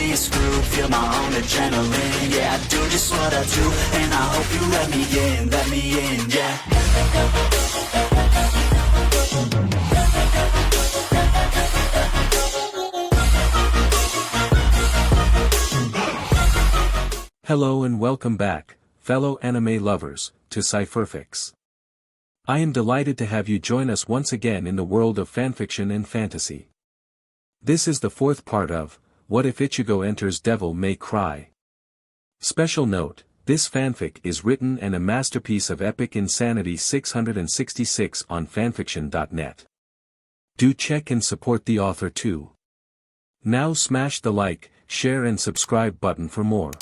be screwed, feel my own adrenaline. Yeah, I do just what I do, and I hope you let me in, yeah. Hello and welcome back, fellow anime lovers, to Cypherfics. I am delighted to have you join us once again in the world of fanfiction and fantasy. This is the fourth part of, What If Ichigo Enters Devil May Cry? Special note, this fanfic is written and a masterpiece of epic insanity 666 on fanfiction.net. Do check and support the author too. Now smash the like, share and subscribe button for more.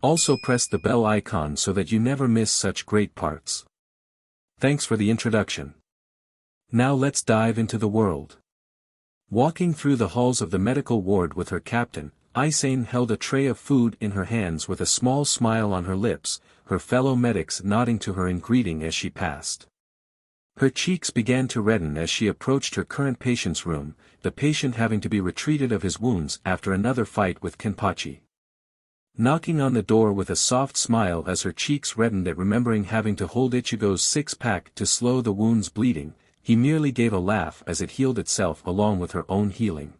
Also press the bell icon so that you never miss such great parts. Thanks for the introduction. Now let's dive into the world. Walking through the halls of the medical ward with her captain, Aizen held a tray of food in her hands with a small smile on her lips, her fellow medics nodding to her in greeting as she passed. Her cheeks began to redden as she approached her current patient's room, the patient having to be retreated of his wounds after another fight with Kenpachi. Knocking on the door with a soft smile as her cheeks reddened at remembering having to hold Ichigo's six-pack to slow the wound's bleeding, he merely gave a laugh as it healed itself along with her own healing.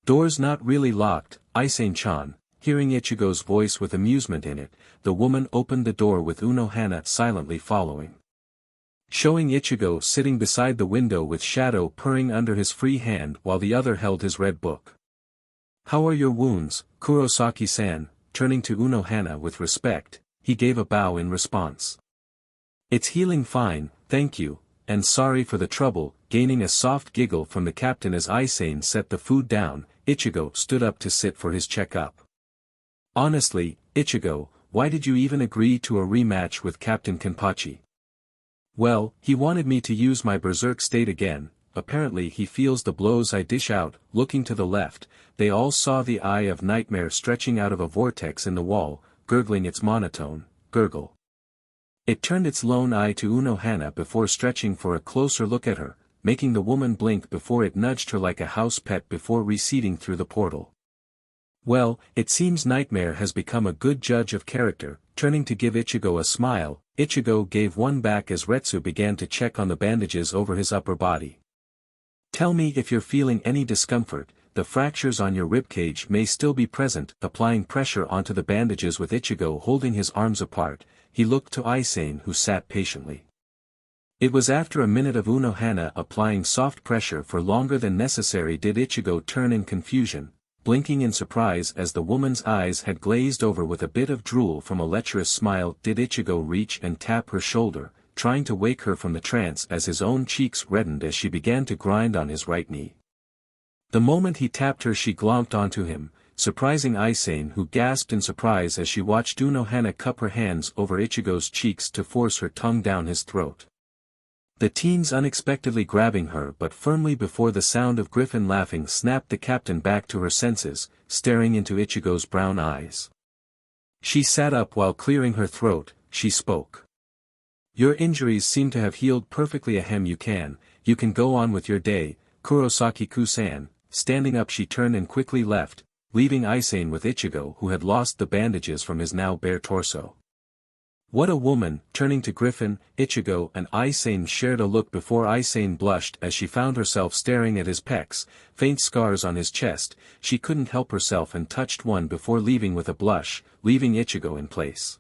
Doors not really locked, Aizen-chan, hearing Ichigo's voice with amusement in it, the woman opened the door with Unohana silently following. Showing Ichigo sitting beside the window with Shadow purring under his free hand while the other held his red book. "How are your wounds, Kurosaki-san?" Turning to Unohana with respect, he gave a bow in response. "It's healing fine, thank you, and sorry for the trouble." Gaining a soft giggle from the captain as Aizen set the food down, Ichigo stood up to sit for his checkup. "Honestly, Ichigo, why did you even agree to a rematch with Captain Kenpachi?" "Well, he wanted me to use my berserk state again. Apparently he feels the blows I dish out." Looking to the left, they all saw the eye of nightmare stretching out of a vortex in the wall, gurgling its monotone gurgle. It turned its lone eye to Unohana before stretching for a closer look at her, making the woman blink before it nudged her like a house pet before receding through the portal. "Well, it seems Nightmare has become a good judge of character." Turning to give Ichigo a smile, Ichigo gave one back as Retsu began to check on the bandages over his upper body. "Tell me if you're feeling any discomfort. The fractures on your ribcage may still be present." Applying pressure onto the bandages with Ichigo holding his arms apart, he looked to Aizen who sat patiently. It was after a minute of Unohana applying soft pressure for longer than necessary did Ichigo turn in confusion, blinking in surprise as the woman's eyes had glazed over with a bit of drool from a lecherous smile. Did Ichigo reach and tap her shoulder, trying to wake her from the trance as his own cheeks reddened as she began to grind on his right knee. The moment he tapped her she glomped onto him, surprising Aizen who gasped in surprise as she watched Unohana cup her hands over Ichigo's cheeks to force her tongue down his throat. The teens unexpectedly grabbing her but firmly before the sound of Griffin laughing snapped the captain back to her senses, staring into Ichigo's brown eyes. She sat up while clearing her throat, she spoke. "Your injuries seem to have healed perfectly. Ahem, you can go on with your day, Kurosaki-san." Standing up she turned and quickly left, leaving Aizen with Ichigo who had lost the bandages from his now bare torso. "What a woman!" Turning to Griffin, Ichigo and Aizen shared a look before Aizen blushed as she found herself staring at his pecs, faint scars on his chest. She couldn't help herself and touched one before leaving with a blush, leaving Ichigo in place.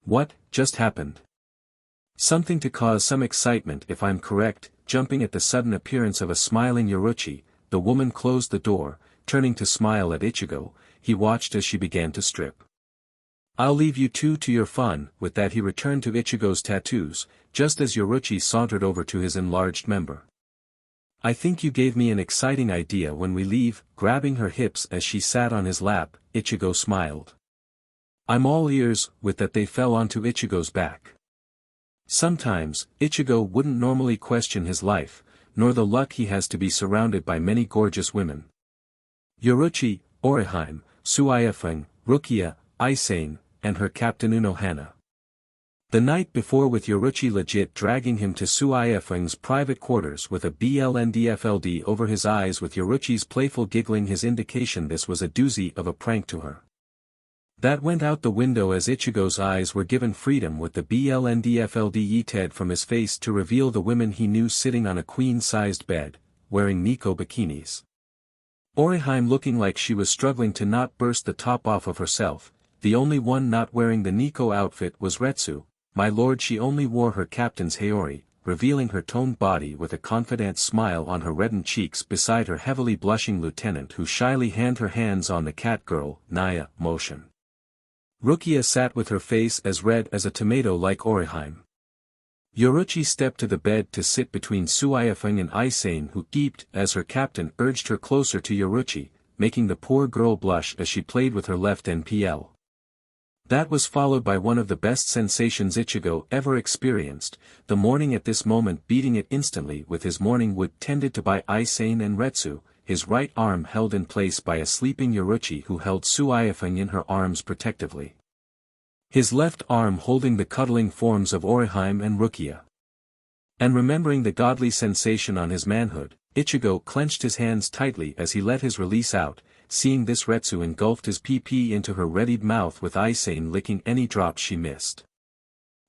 "What just happened?" "Something to cause some excitement if I'm correct." Jumping at the sudden appearance of a smiling Yoriichi, the woman closed the door. Turning to smile at Ichigo, he watched as she began to strip. "I'll leave you two to your fun." With that he returned to Ichigo's tattoos, just as Yoriichi sauntered over to his enlarged member. "I think you gave me an exciting idea when we leave." Grabbing her hips as she sat on his lap, Ichigo smiled. "I'm all ears." With that they fell onto Ichigo's back. Sometimes, Ichigo wouldn't normally question his life, nor the luck he has to be surrounded by many gorgeous women. Yoriichi, Orihime, Suayafeng, Rukia, Aizen, and her captain Unohana. The night before with Yoriichi legit dragging him to Cypherfics's private quarters with a blndfld over his eyes with Yoriichi's playful giggling his indication this was a doozy of a prank to her. That went out the window as Ichigo's eyes were given freedom with the blndfld yeeted from his face to reveal the women he knew sitting on a queen-sized bed, wearing Nico bikinis. Orihime looking like she was struggling to not burst the top off of herself, the only one not wearing the Nico outfit was Retsu. My lord, she only wore her captain's haori, revealing her toned body with a confident smile on her reddened cheeks beside her heavily blushing lieutenant who shyly handed her hands on the cat girl, Naya, motion. Rukia sat with her face as red as a tomato like Orihime. Yoriichi stepped to the bed to sit between Cypherfics and Aizen who gaped as her captain urged her closer to Yoriichi, making the poor girl blush as she played with her left NPL. That was followed by one of the best sensations Ichigo ever experienced, the morning at this moment beating it instantly with his morning wood tended to by Aizen and Retsu, his right arm held in place by a sleeping Yoriichi who held Cypherfics in her arms protectively. His left arm holding the cuddling forms of Orihime and Rukia. And remembering the godly sensation on his manhood, Ichigo clenched his hands tightly as he let his release out. Seeing this Retsu engulfed his PP into her readied mouth with Aizen licking any drops she missed.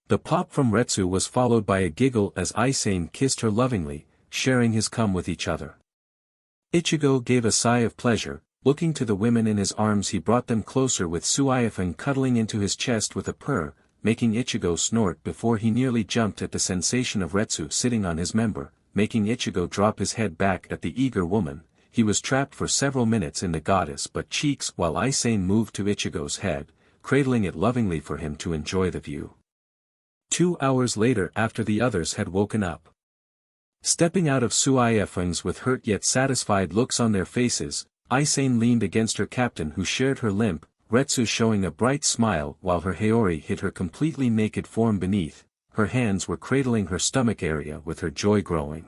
The pop from Retsu was followed by a giggle as Aizen kissed her lovingly, sharing his cum with each other. Ichigo gave a sigh of pleasure, looking to the women in his arms he brought them closer with Cypherfics cuddling into his chest with a purr, making Ichigo snort before he nearly jumped at the sensation of Retsu sitting on his member, making Ichigo drop his head back at the eager woman. He was trapped for several minutes in the goddess but cheeks while Aizen moved to Ichigo's head, cradling it lovingly for him to enjoy the view. 2 hours later after the others had woken up. Stepping out of Cypherfics with hurt yet satisfied looks on their faces, Aizen leaned against her captain who shared her limp, Retsu showing a bright smile while her haori hid her completely naked form beneath, her hands were cradling her stomach area with her joy growing.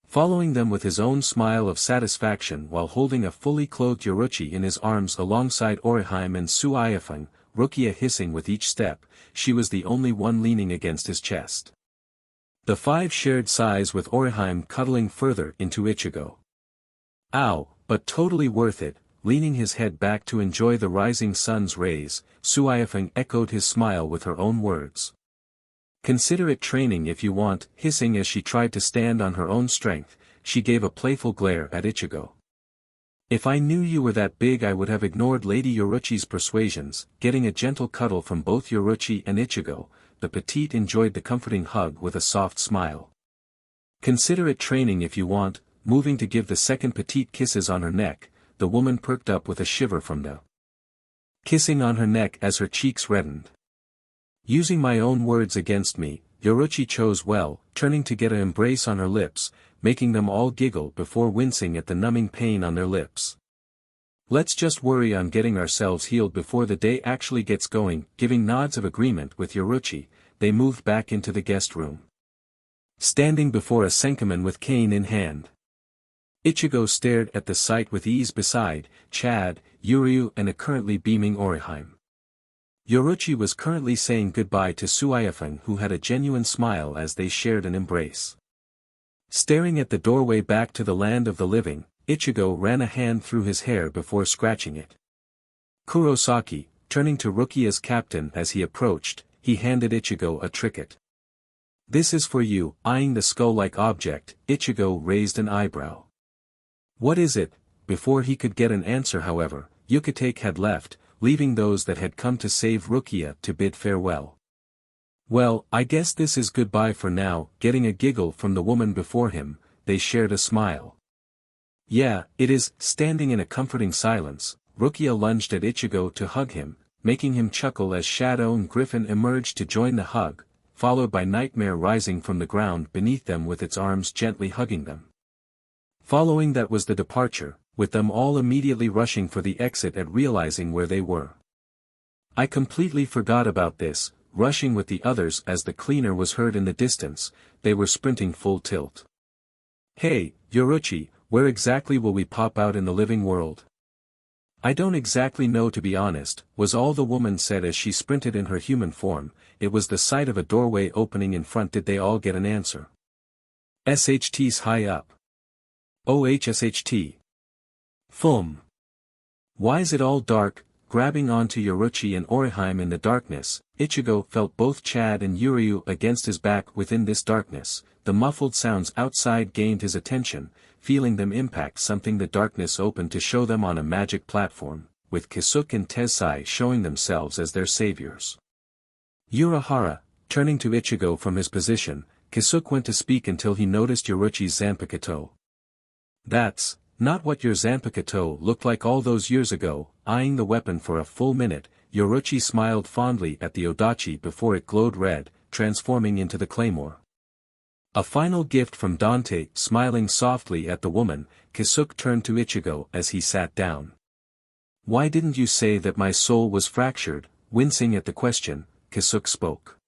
Following them with his own smile of satisfaction while holding a fully clothed Yoriichi in his arms alongside Orihime and Cypherfics, Rukia hissing with each step, she was the only one leaning against his chest. The five shared sighs with Orihime cuddling further into Ichigo. Ow, but totally worth it, leaning his head back to enjoy the rising sun's rays, Cypherfics echoed his smile with her own words. Consider it training if you want, hissing as she tried to stand on her own strength, she gave a playful glare at Ichigo. If I knew you were that big I would have ignored Lady Yoriichi's persuasions, getting a gentle cuddle from both Yoriichi and Ichigo, the petite enjoyed the comforting hug with a soft smile. Consider it training if you want, moving to give the second petite kisses on her neck, the woman perked up with a shiver from the kissing on her neck as her cheeks reddened. Using my own words against me, Yoriichi chose well, turning to get an embrace on her lips, making them all giggle before wincing at the numbing pain on their lips. Let's just worry on getting ourselves healed before the day actually gets going, giving nods of agreement with Yoriichi, they moved back into the guest room. Standing before a senkaman with cane in hand. Ichigo stared at the sight with ease beside, Chad, Yuryu and a currently beaming Orihime. Yoriichi was currently saying goodbye to Cypherfics who had a genuine smile as they shared an embrace. Staring at the doorway back to the land of the living, Ichigo ran a hand through his hair before scratching it. Kurosaki, turning to Rukia's captain as he approached, he handed Ichigo a trinket. This is for you, eyeing the skull-like object, Ichigo raised an eyebrow. What is it? Before he could get an answer however, Yukitake had left, leaving those that had come to save Rukia to bid farewell. Well, I guess this is goodbye for now, getting a giggle from the woman before him, they shared a smile. Yeah, it is, standing in a comforting silence, Rukia lunged at Ichigo to hug him, making him chuckle as Shadow and Griffin emerged to join the hug, followed by Nightmare rising from the ground beneath them with its arms gently hugging them. Following that was the departure, with them all immediately rushing for the exit at realizing where they were. I completely forgot about this, rushing with the others as the cleaner was heard in the distance, they were sprinting full tilt. Hey, Yoriichi, where exactly will we pop out in the living world? "I don't exactly know, to be honest," was all the woman said as she sprinted in her human form. It was the sight of a doorway opening in front. Did they all get an answer? SHT's high up. OHSHT. Fum. Why's it all dark? Grabbing onto Yoriichi and Orihime in the darkness, Ichigo felt both Chad and Yuryu against his back within this darkness. The muffled sounds outside gained his attention, feeling them impact something. The darkness opened to show them on a magic platform, with Kisuke and Tessai showing themselves as their saviors. Urahara, turning to Ichigo from his position, Kisuke went to speak until he noticed Yoriichi's Zanpakuto. "That's not what your Zanpakuto looked like all those years ago." Eyeing the weapon for a full minute, Yoriichi smiled fondly at the Odachi before it glowed red, transforming into the claymore. A final gift from Dante. Smiling softly at the woman, Kisuke turned to Ichigo as he sat down. "Why didn't you say that my soul was fractured?" Wincing at the question, Kisuke spoke.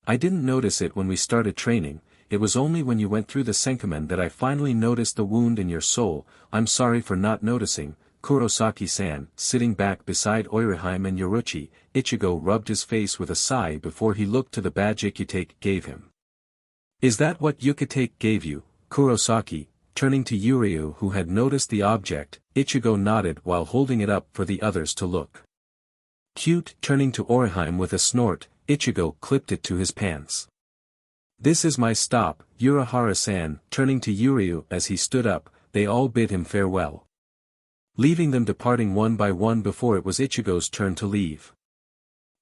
"I didn't notice it when we started training. It was only when you went through the Senkamen that I finally noticed the wound in your soul. I'm sorry for not noticing." Kurosaki-san, sitting back beside Orihime and Yoriichi, Ichigo rubbed his face with a sigh before he looked to the badge Yukitake gave him. "Is that what Yukitake gave you, Kurosaki?" Turning to Yuryu, who had noticed the object, Ichigo nodded while holding it up for the others to look. "Cute." Turning to Orihime with a snort, Ichigo clipped it to his pants. "This is my stop, Urahara-san." Turning to Yuryu as he stood up, they all bid him farewell, leaving them departing one by one before it was Ichigo's turn to leave.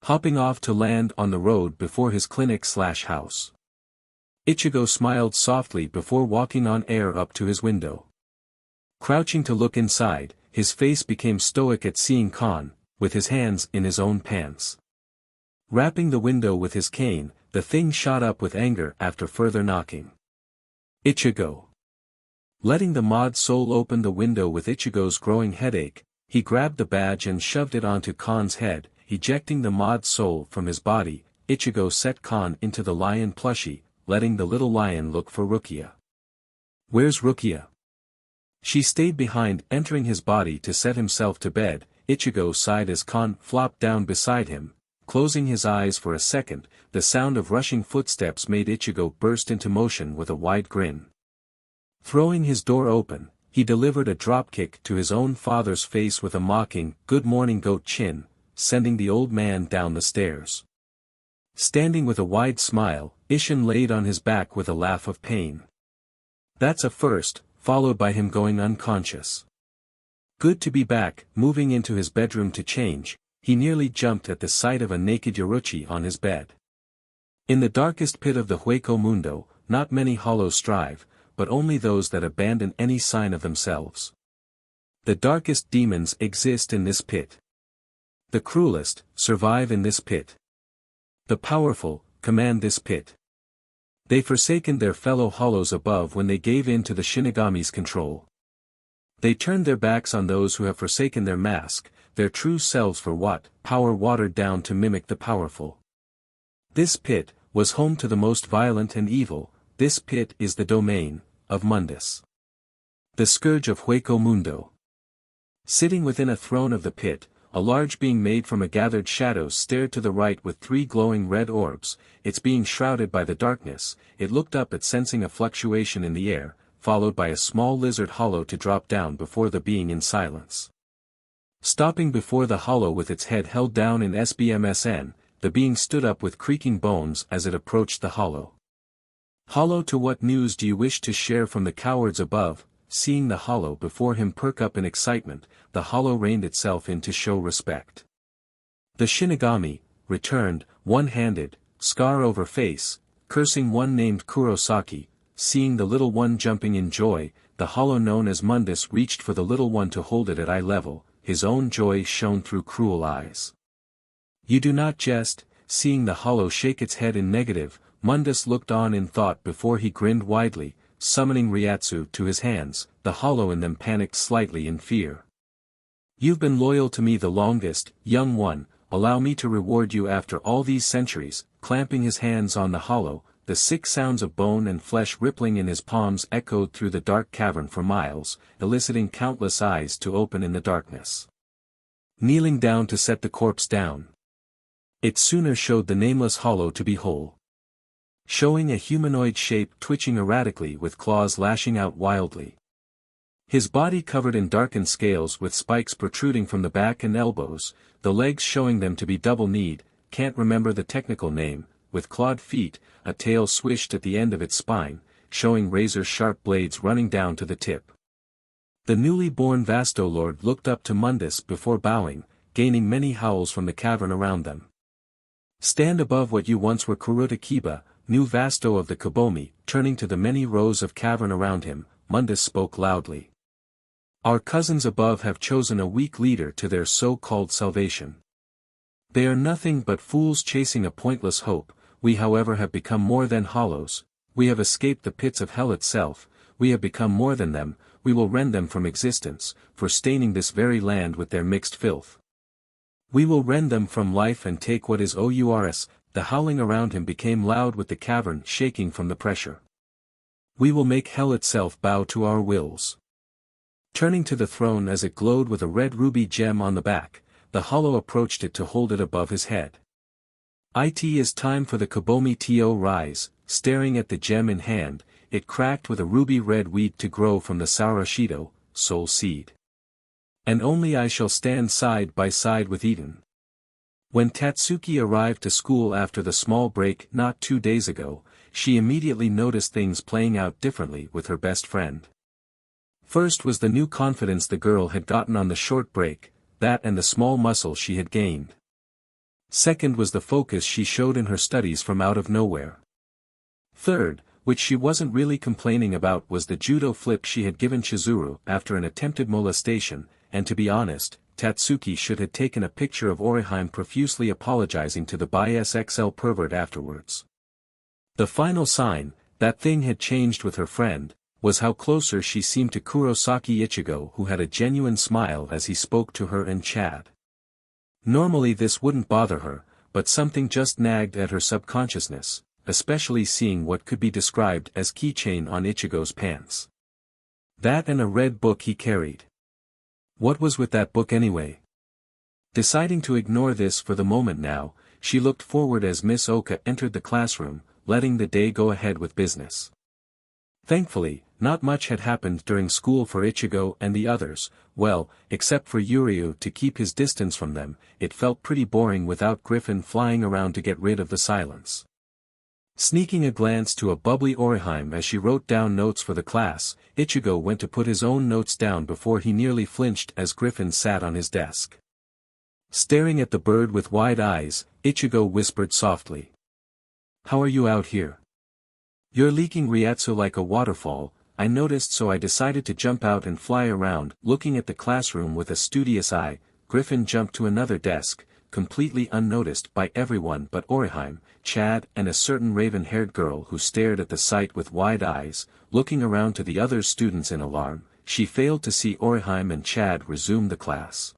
Hopping off to land on the road before his clinic/house. Ichigo smiled softly before walking on air up to his window. Crouching to look inside, his face became stoic at seeing Khan, with his hands in his own pants. Rapping the window with his cane, the thing shot up with anger after further knocking. Ichigo. Letting the mod soul open the window with Ichigo's growing headache, he grabbed the badge and shoved it onto Khan's head. Ejecting the mod soul from his body, Ichigo set Khan into the lion plushie, letting the little lion look for Rukia. "Where's Rukia?" "She stayed behind." Entering his body to set himself to bed, Ichigo sighed as Khan flopped down beside him. Closing his eyes for a second, the sound of rushing footsteps made Ichigo burst into motion with a wide grin. Throwing his door open, he delivered a dropkick to his own father's face with a mocking, "Good morning, goat chin," sending the old man down the stairs. Standing with a wide smile, Ishin laid on his back with a laugh of pain. "That's a first," followed by him going unconscious. Good to be back. Moving into his bedroom to change, he nearly jumped at the sight of a naked Yoriichi on his bed. In the darkest pit of the Hueco Mundo, not many hollows strive, but only those that abandon any sign of themselves. The darkest demons exist in this pit. The cruelest survive in this pit. The powerful command this pit. They forsaken their fellow hollows above when they gave in to the Shinigami's control. They turned their backs on those who have forsaken their mask, their true selves for what? Power watered down to mimic the powerful. This pit was home to the most violent and evil. This pit is the domain of Mundus, the scourge of Hueco Mundo. Sitting within a throne of the pit, a large being made from a gathered shadows stared to the right with 3 glowing red orbs. Its being shrouded by the darkness, it looked up at sensing a fluctuation in the air, followed by a small lizard hollow to drop down before the being in silence. Stopping before the hollow with its head held down in SBMSN, the being stood up with creaking bones as it approached the hollow. "Hollow, to what news do you wish to share from the cowards above?" Seeing the hollow before him perk up in excitement, the hollow reined itself in to show respect. The Shinigami returned, one-handed, scar over face, cursing one named Kurosaki. Seeing the little one jumping in joy, the hollow known as Mundus reached for the little one to hold it at eye level. His own joy shone through cruel eyes. "You do not jest." Seeing the hollow shake its head in negative, Mundus looked on in thought before he grinned widely, summoning Ryatsu to his hands. The hollow in them panicked slightly in fear. "You've been loyal to me the longest, young one. Allow me to reward you after all these centuries." Clamping his hands on the hollow, the 6 sounds of bone and flesh rippling in his palms echoed through the dark cavern for miles, eliciting countless eyes to open in the darkness. kneeling down to set the corpse down. It sooner showed the nameless hollow to be whole. Showing a humanoid shape twitching erratically with claws lashing out wildly. His body covered in darkened scales with spikes protruding from the back and elbows, the legs showing them to be double-kneed, can't remember the technical name, with clawed feet, a tail swished at the end of its spine, showing razor-sharp blades running down to the tip. The newly born Vastolord looked up to Mundus before bowing, gaining many howls from the cavern around them. Stand above what you once were Kuruta Kiba, new Vasto of the Kobomi, turning to the many rows of cavern around him, Mundus spoke loudly. Our cousins above have chosen a weak leader to their so-called salvation. They are nothing but fools chasing a pointless hope, we however have become more than hollows, we have escaped the pits of hell itself, we have become more than them, we will rend them from existence, for staining this very land with their mixed filth. We will rend them from life and take what is ours. The howling around him became loud with the cavern shaking from the pressure. We will make hell itself bow to our wills. Turning to the throne as it glowed with a red ruby gem on the back, the hollow approached it to hold it above his head. It is time for the Kobomi to rise, staring at the gem in hand, it cracked with a ruby red weed to grow from the Saurashido, soul seed. And only I shall stand side by side with Eden. When Tatsuki arrived to school after the small break not 2 days ago, she immediately noticed things playing out differently with her best friend. First was the new confidence the girl had gotten on the short break, that and the small muscle she had gained. Second was the focus she showed in her studies from out of nowhere. Third, which she wasn't really complaining about, was the judo flip she had given Chizuru after an attempted molestation, and to be honest, Tatsuki should have taken a picture of Orihime profusely apologizing to the bisexual pervert afterwards. The final sign, that thing had changed with her friend, was how closer she seemed to Kurosaki Ichigo, who had a genuine smile as he spoke to her and Chad. Normally this wouldn't bother her, but something just nagged at her subconsciousness, especially seeing what could be described as keychain on Ichigo's pants. That and a red book he carried. What was with that book anyway? Deciding to ignore this for the moment now, she looked forward as Miss Oka entered the classroom, letting the day go ahead with business. Thankfully, not much had happened during school for Ichigo and the others, well, except for Yuryu to keep his distance from them, it felt pretty boring without Griffin flying around to get rid of the silence. Sneaking a glance to a bubbly Orihime as she wrote down notes for the class, Ichigo went to put his own notes down before he nearly flinched as Griffin sat on his desk. Staring at the bird with wide eyes, Ichigo whispered softly. "How are you out here? You're leaking Ryatsu like a waterfall, I noticed, so I decided to jump out and fly around." Looking at the classroom with a studious eye, Griffin jumped to another desk, completely unnoticed by everyone but Orihime, Chad and a certain raven-haired girl who stared at the sight with wide eyes. Looking around to the other students in alarm, she failed to see Orihime and Chad resume the class.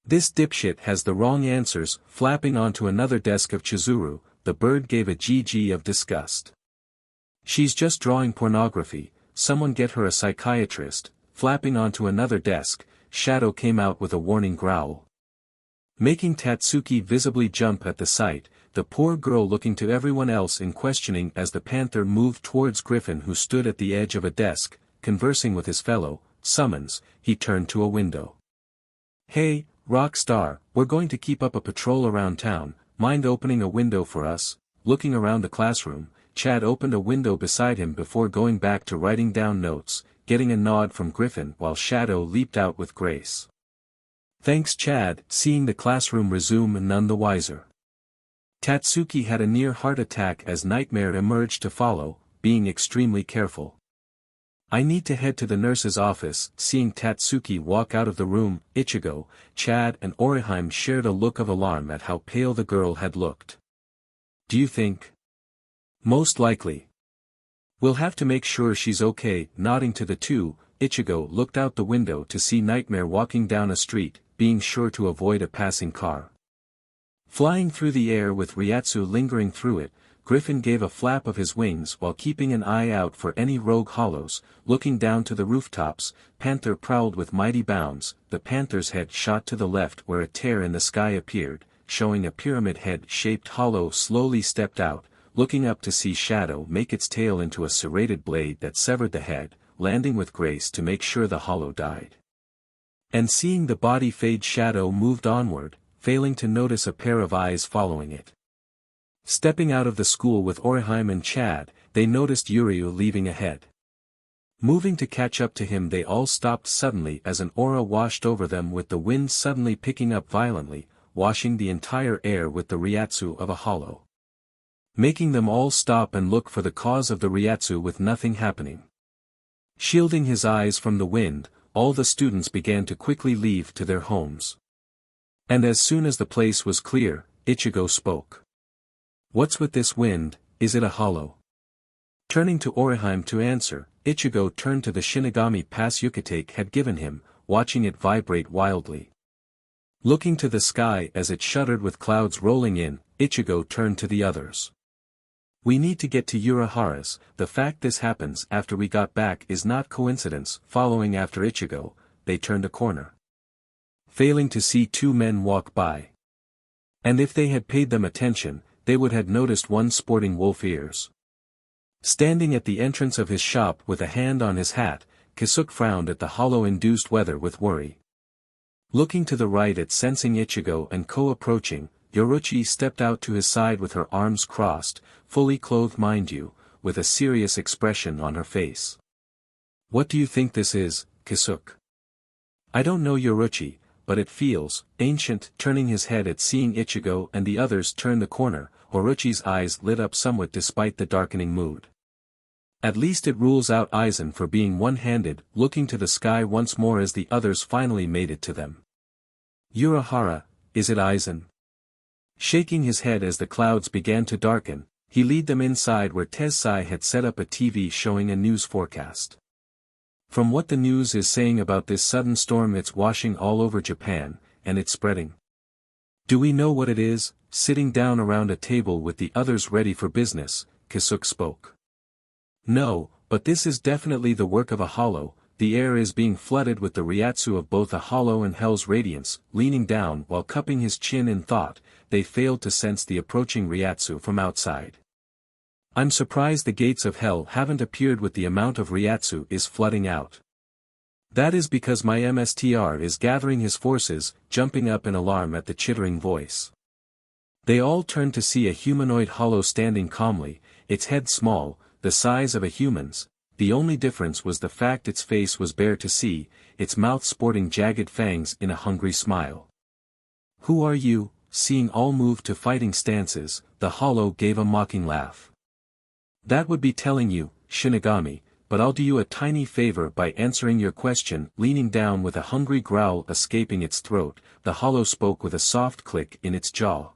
"This dipshit has the wrong answers." Flapping onto another desk of Chizuru, the bird gave a GG of disgust. "She's just drawing pornography, someone get her a psychiatrist." Flapping onto another desk, Shadow came out with a warning growl. Making Tatsuki visibly jump at the sight, the poor girl looking to everyone else in questioning as the panther moved towards Griffin, who stood at the edge of a desk, conversing with his fellow summons. He turned to a window. "Hey, rock star, we're going to keep up a patrol around town, mind opening a window for us?" Looking around the classroom, Chad opened a window beside him before going back to writing down notes, getting a nod from Griffin while Shadow leaped out with grace. "Thanks, Chad." Seeing the classroom resume, none the wiser. Tatsuki had a near heart attack as Nightmare emerged to follow, being extremely careful. "I need to head to the nurse's office." Seeing Tatsuki walk out of the room, Ichigo, Chad and Orihime shared a look of alarm at how pale the girl had looked. "Do you think?" "Most likely. We'll have to make sure she's okay." Nodding to the two, Ichigo looked out the window to see Nightmare walking down a street, being sure to avoid a passing car. Flying through the air with Ryatsu lingering through it, Griffin gave a flap of his wings while keeping an eye out for any rogue hollows. Looking down to the rooftops, Panther prowled with mighty bounds. The panther's head shot to the left where a tear in the sky appeared, showing a pyramid-head-shaped hollow slowly stepped out, looking up to see Shadow make its tail into a serrated blade that severed the head, landing with grace to make sure the hollow died. And seeing the body fade, Shadow moved onward, failing to notice a pair of eyes following it. Stepping out of the school with Orihime and Chad, they noticed Yuriu leaving ahead. Moving to catch up to him, they all stopped suddenly as an aura washed over them, with the wind suddenly picking up violently, washing the entire air with the Ryatsu of a hollow. Making them all stop and look for the cause of the Ryatsu with nothing happening. Shielding his eyes from the wind, all the students began to quickly leave to their homes. And as soon as the place was clear, Ichigo spoke. "What's with this wind, is it a hollow?" Turning to Orihime to answer, Ichigo turned to the Shinigami pass Yukitake had given him, watching it vibrate wildly. Looking to the sky as it shuddered with clouds rolling in, Ichigo turned to the others. "We need to get to Urahara's. The fact this happens after we got back is not coincidence." Following after Ichigo, they turned a corner, failing to see two men walk by. And if they had paid them attention, they would have noticed one sporting wolf ears. Standing at the entrance of his shop with a hand on his hat, Kisuke frowned at the hollow-induced weather with worry. Looking to the right at sensing Ichigo and Ko approaching, Yoriichi stepped out to his side with her arms crossed, fully clothed mind you, with a serious expression on her face. "What do you think this is, Kisuke?" "I don't know, Yoriichi, but it feels ancient." Turning his head at seeing Ichigo and the others turn the corner, Yoriichi's eyes lit up somewhat despite the darkening mood. "At least it rules out Aizen for being one-handed." Looking to the sky once more as the others finally made it to them. "Urahara, is it Aizen?" Shaking his head as the clouds began to darken, he led them inside where Tessai had set up a TV showing a news forecast. "From what the news is saying about this sudden storm, it's washing all over Japan, and it's spreading." "Do we know what it is?" Sitting down around a table with the others ready for business, Kisuke spoke. "No, but this is definitely the work of a hollow. The air is being flooded with the Ryatsu of both a hollow and hell's radiance." Leaning down while cupping his chin in thought, they failed to sense the approaching Ryatsu from outside. "I'm surprised the gates of hell haven't appeared with the amount of Ryatsu is flooding out." "That is because my MSTR is gathering his forces," jumping up in alarm at the chittering voice. They all turned to see a humanoid hollow standing calmly, its head small, the size of a human's. The only difference was the fact its face was bare to see, its mouth sporting jagged fangs in a hungry smile. "Who are you?" Seeing all move to fighting stances, the hollow gave a mocking laugh. "That would be telling you, Shinigami, but I'll do you a tiny favor by answering your question." Leaning down with a hungry growl escaping its throat, the hollow spoke with a soft click in its jaw.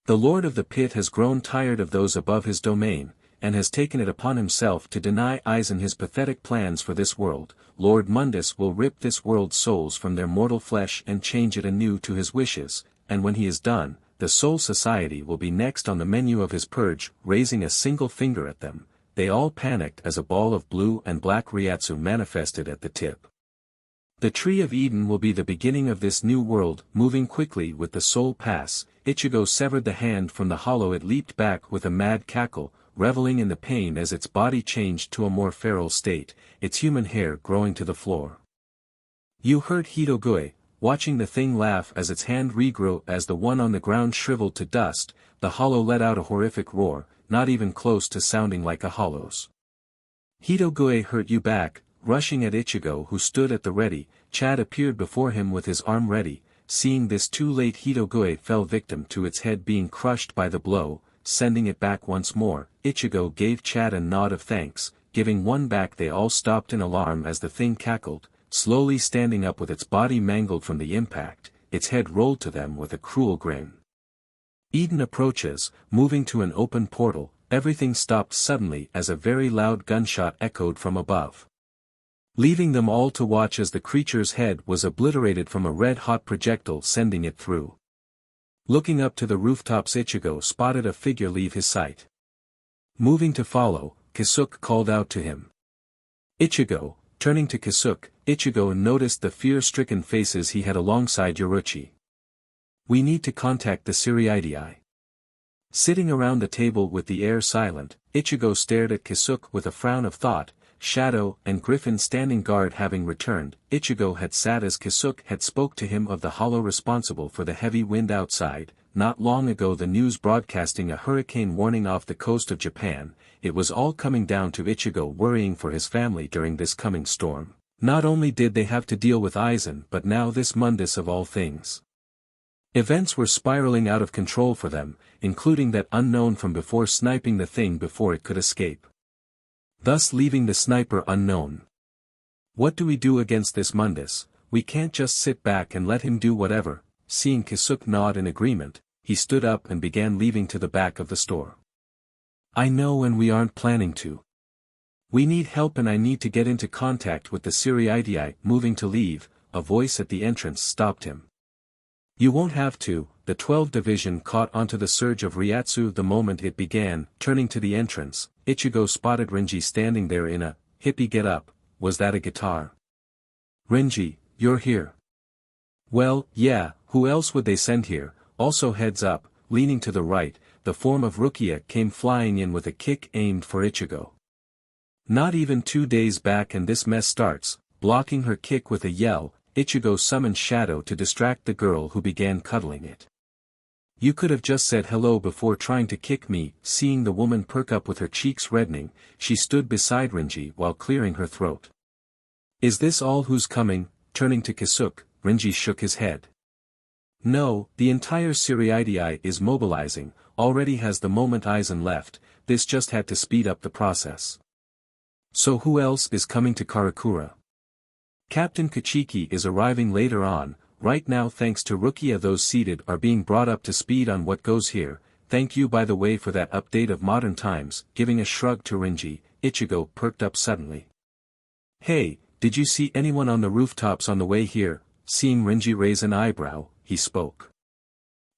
"The Lord of the Pit has grown tired of those above his domain, and has taken it upon himself to deny Aizen his pathetic plans for this world. Lord Mundus will rip this world's souls from their mortal flesh and change it anew to his wishes, and when he is done, the Soul Society will be next on the menu of his purge." Raising a single finger at them, they all panicked as a ball of blue and black Ryatsu manifested at the tip. "The Tree of Eden will be the beginning of this new world." Moving quickly with the soul pass, Ichigo severed the hand from the hollow. It leaped back with a mad cackle, reveling in the pain as its body changed to a more feral state, its human hair growing to the floor. "You hurt Hitogure." Watching the thing laugh as its hand regrew as the one on the ground shriveled to dust, the hollow let out a horrific roar, not even close to sounding like a hollow's. "Hitogure hurt you back." Rushing at Ichigo who stood at the ready, Chad appeared before him with his arm ready. Seeing this too late, Hitogure fell victim to its head being crushed by the blow, sending it back once more. Ichigo gave Chad a nod of thanks, giving one back. They all stopped in alarm as the thing cackled, slowly standing up with its body mangled from the impact, its head rolled to them with a cruel grin. Eden approaches, moving to an open portal. Everything stopped suddenly as a very loud gunshot echoed from above, leaving them all to watch as the creature's head was obliterated from a red-hot projectile sending it through. Looking up to the rooftops, Ichigo spotted a figure leave his sight. Moving to follow, Kisuke called out to him. Ichigo. Turning to Kisuke, Ichigo noticed the fear-stricken faces he had alongside Yoriichi. We need to contact the Yoriichi. Sitting around the table with the air silent, Ichigo stared at Kisuke with a frown of thought. Shadow and Griffin standing guard having returned, Ichigo had sat as Kisuke had spoke to him of the hollow responsible for the heavy wind outside. Not long ago the news broadcasting a hurricane warning off the coast of Japan. It was all coming down to Ichigo worrying for his family during this coming storm. Not only did they have to deal with Aizen but now this Mundus of all things. Events were spiraling out of control for them, including that unknown from before sniping the thing before it could escape. Thus leaving the sniper unknown. What do we do against this Mundus? We can't just sit back and let him do whatever. Seeing Kisuke nod in agreement, he stood up and began leaving to the back of the store. I know, and we aren't planning to. We need help and I need to get into contact with the Yoriichi. Moving to leave, a voice at the entrance stopped him. You won't have to. The 12th division caught onto the surge of Ryatsu the moment it began. Turning to the entrance, Ichigo spotted Renji standing there in a hippie get-up. Was that a guitar? Renji, you're here. Well, yeah, who else would they send here? Also heads up, leaning to the right, the form of Rukia came flying in with a kick aimed for Ichigo. Not even 2 days back and this mess starts. Blocking her kick with a yell, Ichigo summoned Shadow to distract the girl who began cuddling it. You could have just said hello before trying to kick me. Seeing the woman perk up with her cheeks reddening, she stood beside Renji while clearing her throat. Is this all who's coming? Turning to Kisuke, Renji shook his head. No, the entire Yoriichi is mobilizing, already has the moment Aizen left, this just had to speed up the process. So who else is coming to Karakura? Captain Kuchiki is arriving later on. Right now thanks to Rukia those seated are being brought up to speed on what goes here. Thank you by the way for that update of modern times. Giving a shrug to Renji, Ichigo perked up suddenly. Hey, did you see anyone on the rooftops on the way here? Seeing Renji raise an eyebrow, he spoke.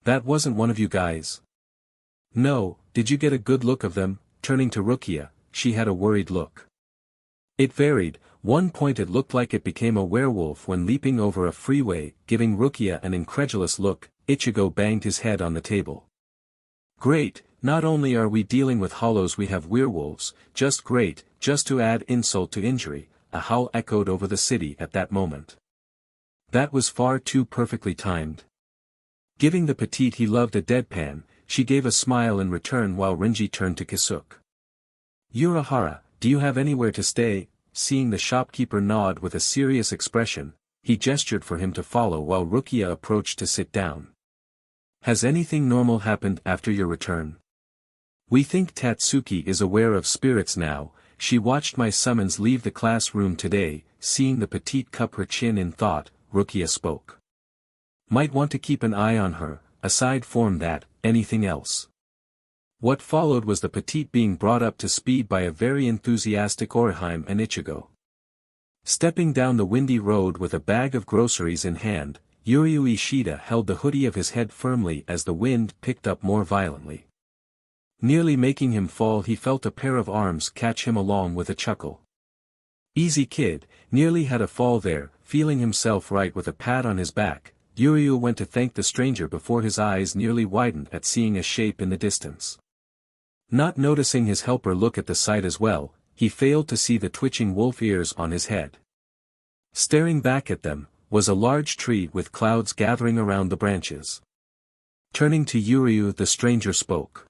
That wasn't one of you guys. No, did you get a good look of them? Turning to Rukia, she had a worried look. It varied. One point it looked like it became a werewolf when leaping over a freeway. Giving Rukia an incredulous look, Ichigo banged his head on the table. Great, not only are we dealing with hollows we have werewolves, just great. Just to add insult to injury, a howl echoed over the city at that moment. That was far too perfectly timed. Giving the petite he loved a deadpan, she gave a smile in return while Renji turned to Kisuke. Urahara, do you have anywhere to stay? Seeing the shopkeeper nod with a serious expression, he gestured for him to follow while Rukia approached to sit down. Has anything normal happened after your return? We think Tatsuki is aware of spirits now. She watched my summons leave the classroom today. Seeing the petite cup her chin in thought, Rukia spoke. Might want to keep an eye on her. Aside from that, anything else? What followed was the petite being brought up to speed by a very enthusiastic Orihime and Ichigo. Stepping down the windy road with a bag of groceries in hand, Yoriichi Ishida held the hoodie of his head firmly as the wind picked up more violently. Nearly making him fall, he felt a pair of arms catch him along with a chuckle. Easy kid, nearly had a fall there. Feeling himself right with a pat on his back, Yoriichi went to thank the stranger before his eyes nearly widened at seeing a shape in the distance. Not noticing his helper look at the sight as well, he failed to see the twitching wolf ears on his head. Staring back at them, was a large tree with clouds gathering around the branches. Turning to Yoriichi the stranger spoke.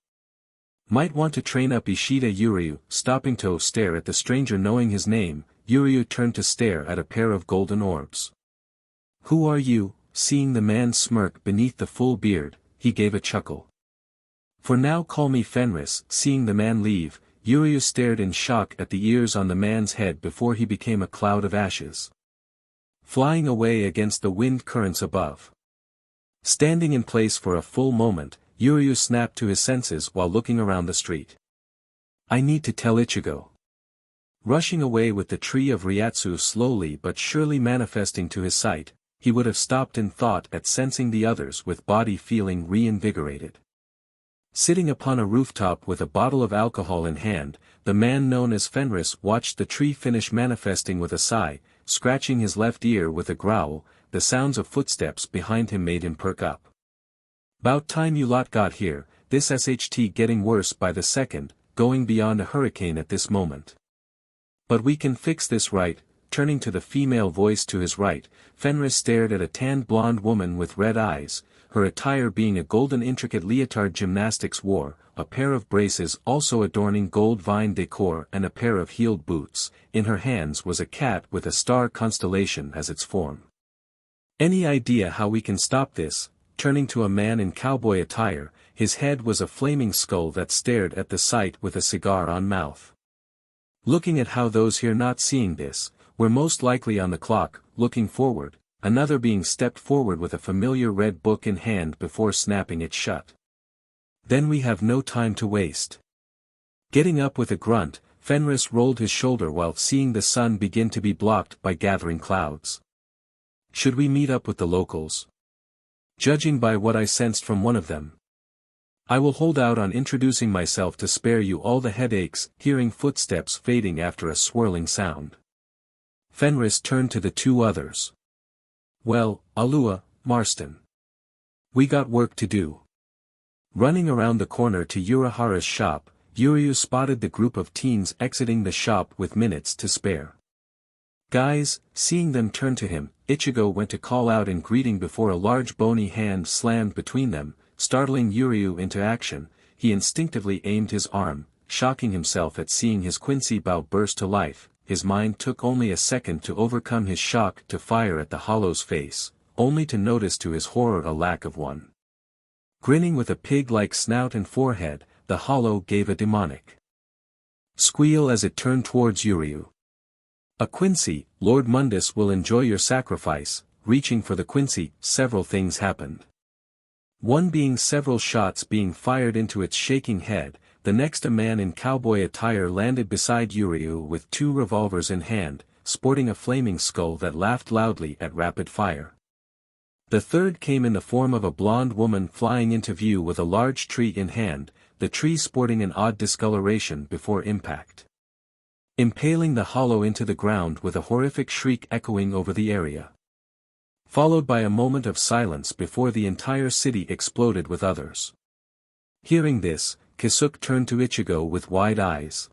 Might want to train up Ishida. Yoriichi, stopping to stare at the stranger knowing his name, Yoriichi turned to stare at a pair of golden orbs. Who are you? Seeing the man smirk beneath the full beard, he gave a chuckle. For now call me Fenris. Seeing the man leave, Yoriichi stared in shock at the ears on the man's head before he became a cloud of ashes. Flying away against the wind currents above. Standing in place for a full moment, Yoriichi snapped to his senses while looking around the street. I need to tell Ichigo. Rushing away with the tree of Ryatsu slowly but surely manifesting to his sight, he would have stopped in thought at sensing the others with body feeling reinvigorated. Sitting upon a rooftop with a bottle of alcohol in hand, the man known as Fenris watched the tree finish manifesting with a sigh, scratching his left ear with a growl. The sounds of footsteps behind him made him perk up. "'Bout time you lot got here, this SHT getting worse by the second, going beyond a hurricane at this moment. But we can fix this right." Turning to the female voice to his right, Fenris stared at a tanned blonde woman with red eyes, her attire being a golden intricate leotard gymnastics wore, a pair of braces also adorning gold vine decor and a pair of heeled boots. In her hands was a cat with a star constellation as its form. "Any idea how we can stop this?" Turning to a man in cowboy attire, his head was a flaming skull that stared at the sight with a cigar on mouth. "Looking at how those here not seeing this, we're most likely on the clock." Looking forward, another being stepped forward with a familiar red book in hand before snapping it shut. "Then we have no time to waste." Getting up with a grunt, Fenris rolled his shoulder while seeing the sun begin to be blocked by gathering clouds. "Should we meet up with the locals?" "Judging by what I sensed from one of them, I will hold out on introducing myself to spare you all the headaches." Hearing footsteps fading after a swirling sound, Fenris turned to the two others. "Well, Alua, Marston. We got work to do." Running around the corner to Urahara's shop, Yoriichi spotted the group of teens exiting the shop with minutes to spare. "Guys," seeing them turn to him, Ichigo went to call out in greeting before a large bony hand slammed between them, startling Yoriichi into action. He instinctively aimed his arm, shocking himself at seeing his Quincy bow burst to life. His mind took only a second to overcome his shock to fire at the hollow's face, only to notice to his horror a lack of one. Grinning with a pig-like snout and forehead, the hollow gave a demonic squeal as it turned towards Yoriichi. "A Quincy, Lord Mundus will enjoy your sacrifice." Reaching for the Quincy, several things happened. One being several shots being fired into its shaking head, the next a man in cowboy attire landed beside Yoriichi with two revolvers in hand, sporting a flaming skull that laughed loudly at rapid fire. The third came in the form of a blonde woman flying into view with a large tree in hand, the tree sporting an odd discoloration before impact, impaling the hollow into the ground with a horrific shriek echoing over the area. Followed by a moment of silence before the entire city exploded with others. Hearing this, Kisuke turned to Ichigo with wide eyes.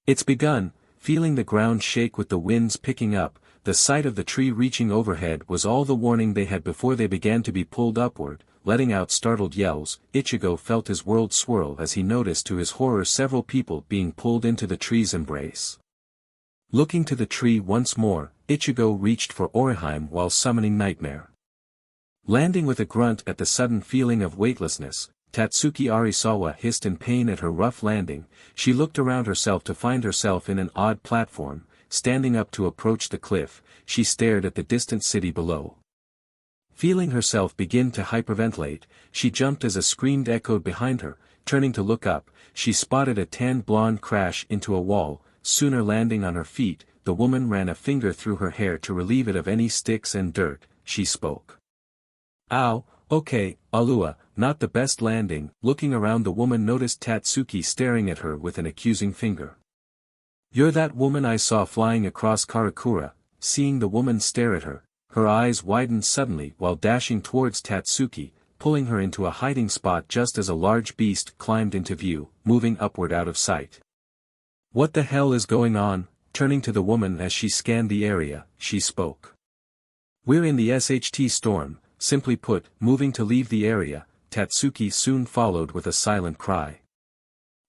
"It's begun." Feeling the ground shake with the winds picking up, the sight of the tree reaching overhead was all the warning they had before they began to be pulled upward, letting out startled yells. Ichigo felt his world swirl as he noticed to his horror several people being pulled into the tree's embrace. Looking to the tree once more, Ichigo reached for Orihime while summoning Nightmare. Landing with a grunt at the sudden feeling of weightlessness, Tatsuki Arisawa hissed in pain at her rough landing. She looked around herself to find herself in an odd platform. Standing up to approach the cliff, she stared at the distant city below. Feeling herself begin to hyperventilate, she jumped as a scream echoed behind her. Turning to look up, she spotted a tanned blonde crash into a wall. Sooner landing on her feet, the woman ran a finger through her hair to relieve it of any sticks and dirt. She spoke. "Ow, okay, Alua, not the best landing." Looking around, the woman noticed Tatsuki staring at her with an accusing finger. "You're that woman I saw flying across Karakura." Seeing the woman stare at her, her eyes widened suddenly while dashing towards Tatsuki, pulling her into a hiding spot just as a large beast climbed into view, moving upward out of sight. "What the hell is going on?" Turning to the woman as she scanned the area, she spoke. "We're in the SHT storm, simply put, moving to leave the area." Tatsuki soon followed with a silent cry.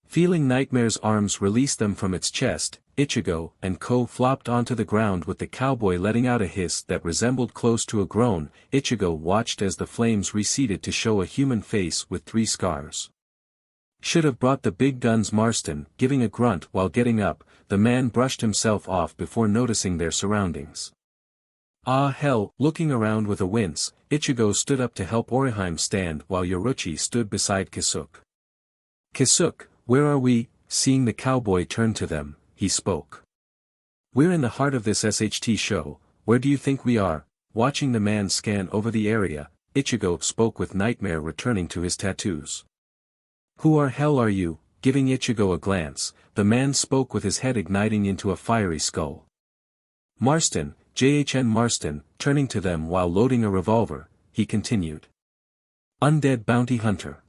Feeling Nightmare's arms release them from its chest, Ichigo and Ko flopped onto the ground with the cowboy letting out a hiss that resembled close to a groan. Ichigo watched as the flames receded to show a human face with 3 scars. "Should have brought the big guns." Marston, giving a grunt while getting up, the man brushed himself off before noticing their surroundings. "Ah hell." Looking around with a wince, Ichigo stood up to help Orihime stand while Yoriichi stood beside Kisuke. "Kisuke, where are we?" Seeing the cowboy turn to them, he spoke. "We're in the heart of this SHT show. Where do you think we are?" Watching the man scan over the area, Ichigo spoke with Nightmare returning to his tattoos. Who or hell are you? Giving Ichigo a glance, the man spoke with his head igniting into a fiery skull. Marston, JHN Marston, turning to them while loading a revolver, he continued. Undead bounty hunter.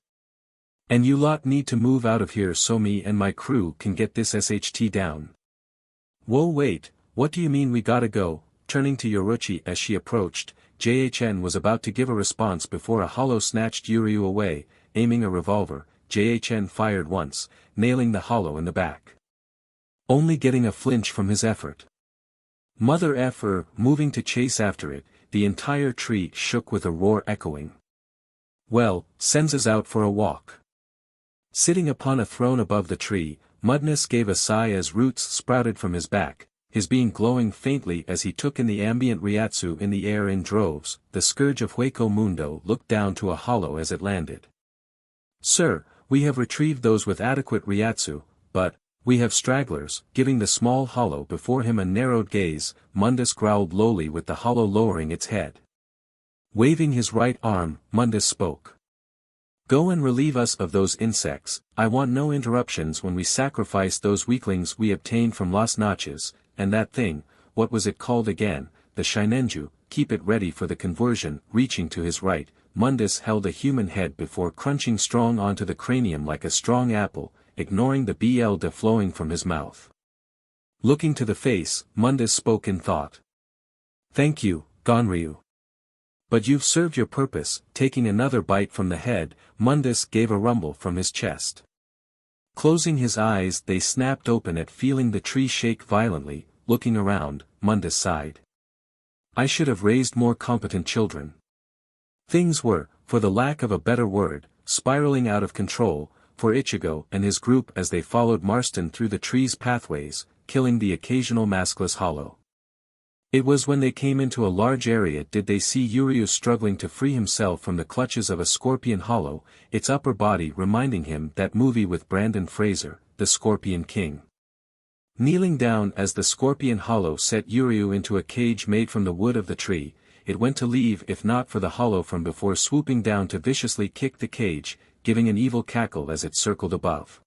And you lot need to move out of here so me and my crew can get this SHT down. Whoa wait, what do you mean we gotta go? Turning to Yoriichi as she approached, JHN was about to give a response before a hollow snatched Yuryu away, aiming a revolver. JHN fired once, nailing the hollow in the back. Only getting a flinch from his effort. Mother effer, moving to chase after it, the entire tree shook with a roar echoing. Well, Senza's out for a walk. Sitting upon a throne above the tree, Mudness gave a sigh as roots sprouted from his back, his being glowing faintly as he took in the ambient Ryatsu in the air in droves. The scourge of Hueco Mundo looked down to a hollow as it landed. Sir, we have retrieved those with adequate Ryatsu, but, we have stragglers. Giving the small hollow before him a narrowed gaze, Mundus growled lowly with the hollow lowering its head. Waving his right arm, Mundus spoke. Go and relieve us of those insects. I want no interruptions when we sacrifice those weaklings we obtained from Las Noches, and that thing, what was it called again, the Shinenju, keep it ready for the conversion. Reaching to his right, Mundus held a human head before crunching strong onto the cranium like a strong apple, ignoring the BLD flowing from his mouth. Looking to the face, Mundus spoke in thought. Thank you, Gonryu. But you've served your purpose. Taking another bite from the head, Mundus gave a rumble from his chest. Closing his eyes they snapped open at feeling the tree shake violently. Looking around, Mundus sighed. I should have raised more competent children. Things were, for the lack of a better word, spiraling out of control, for Ichigo and his group as they followed Marston through the tree's pathways, killing the occasional maskless hollow. It was when they came into a large area did they see Yuryu struggling to free himself from the clutches of a scorpion hollow, its upper body reminding him that movie with Brandon Fraser, the Scorpion King. Kneeling down as the scorpion hollow set Yuryu into a cage made from the wood of the tree, it went to leave if not for the hollow from before swooping down to viciously kick the cage, giving an evil cackle as it circled above.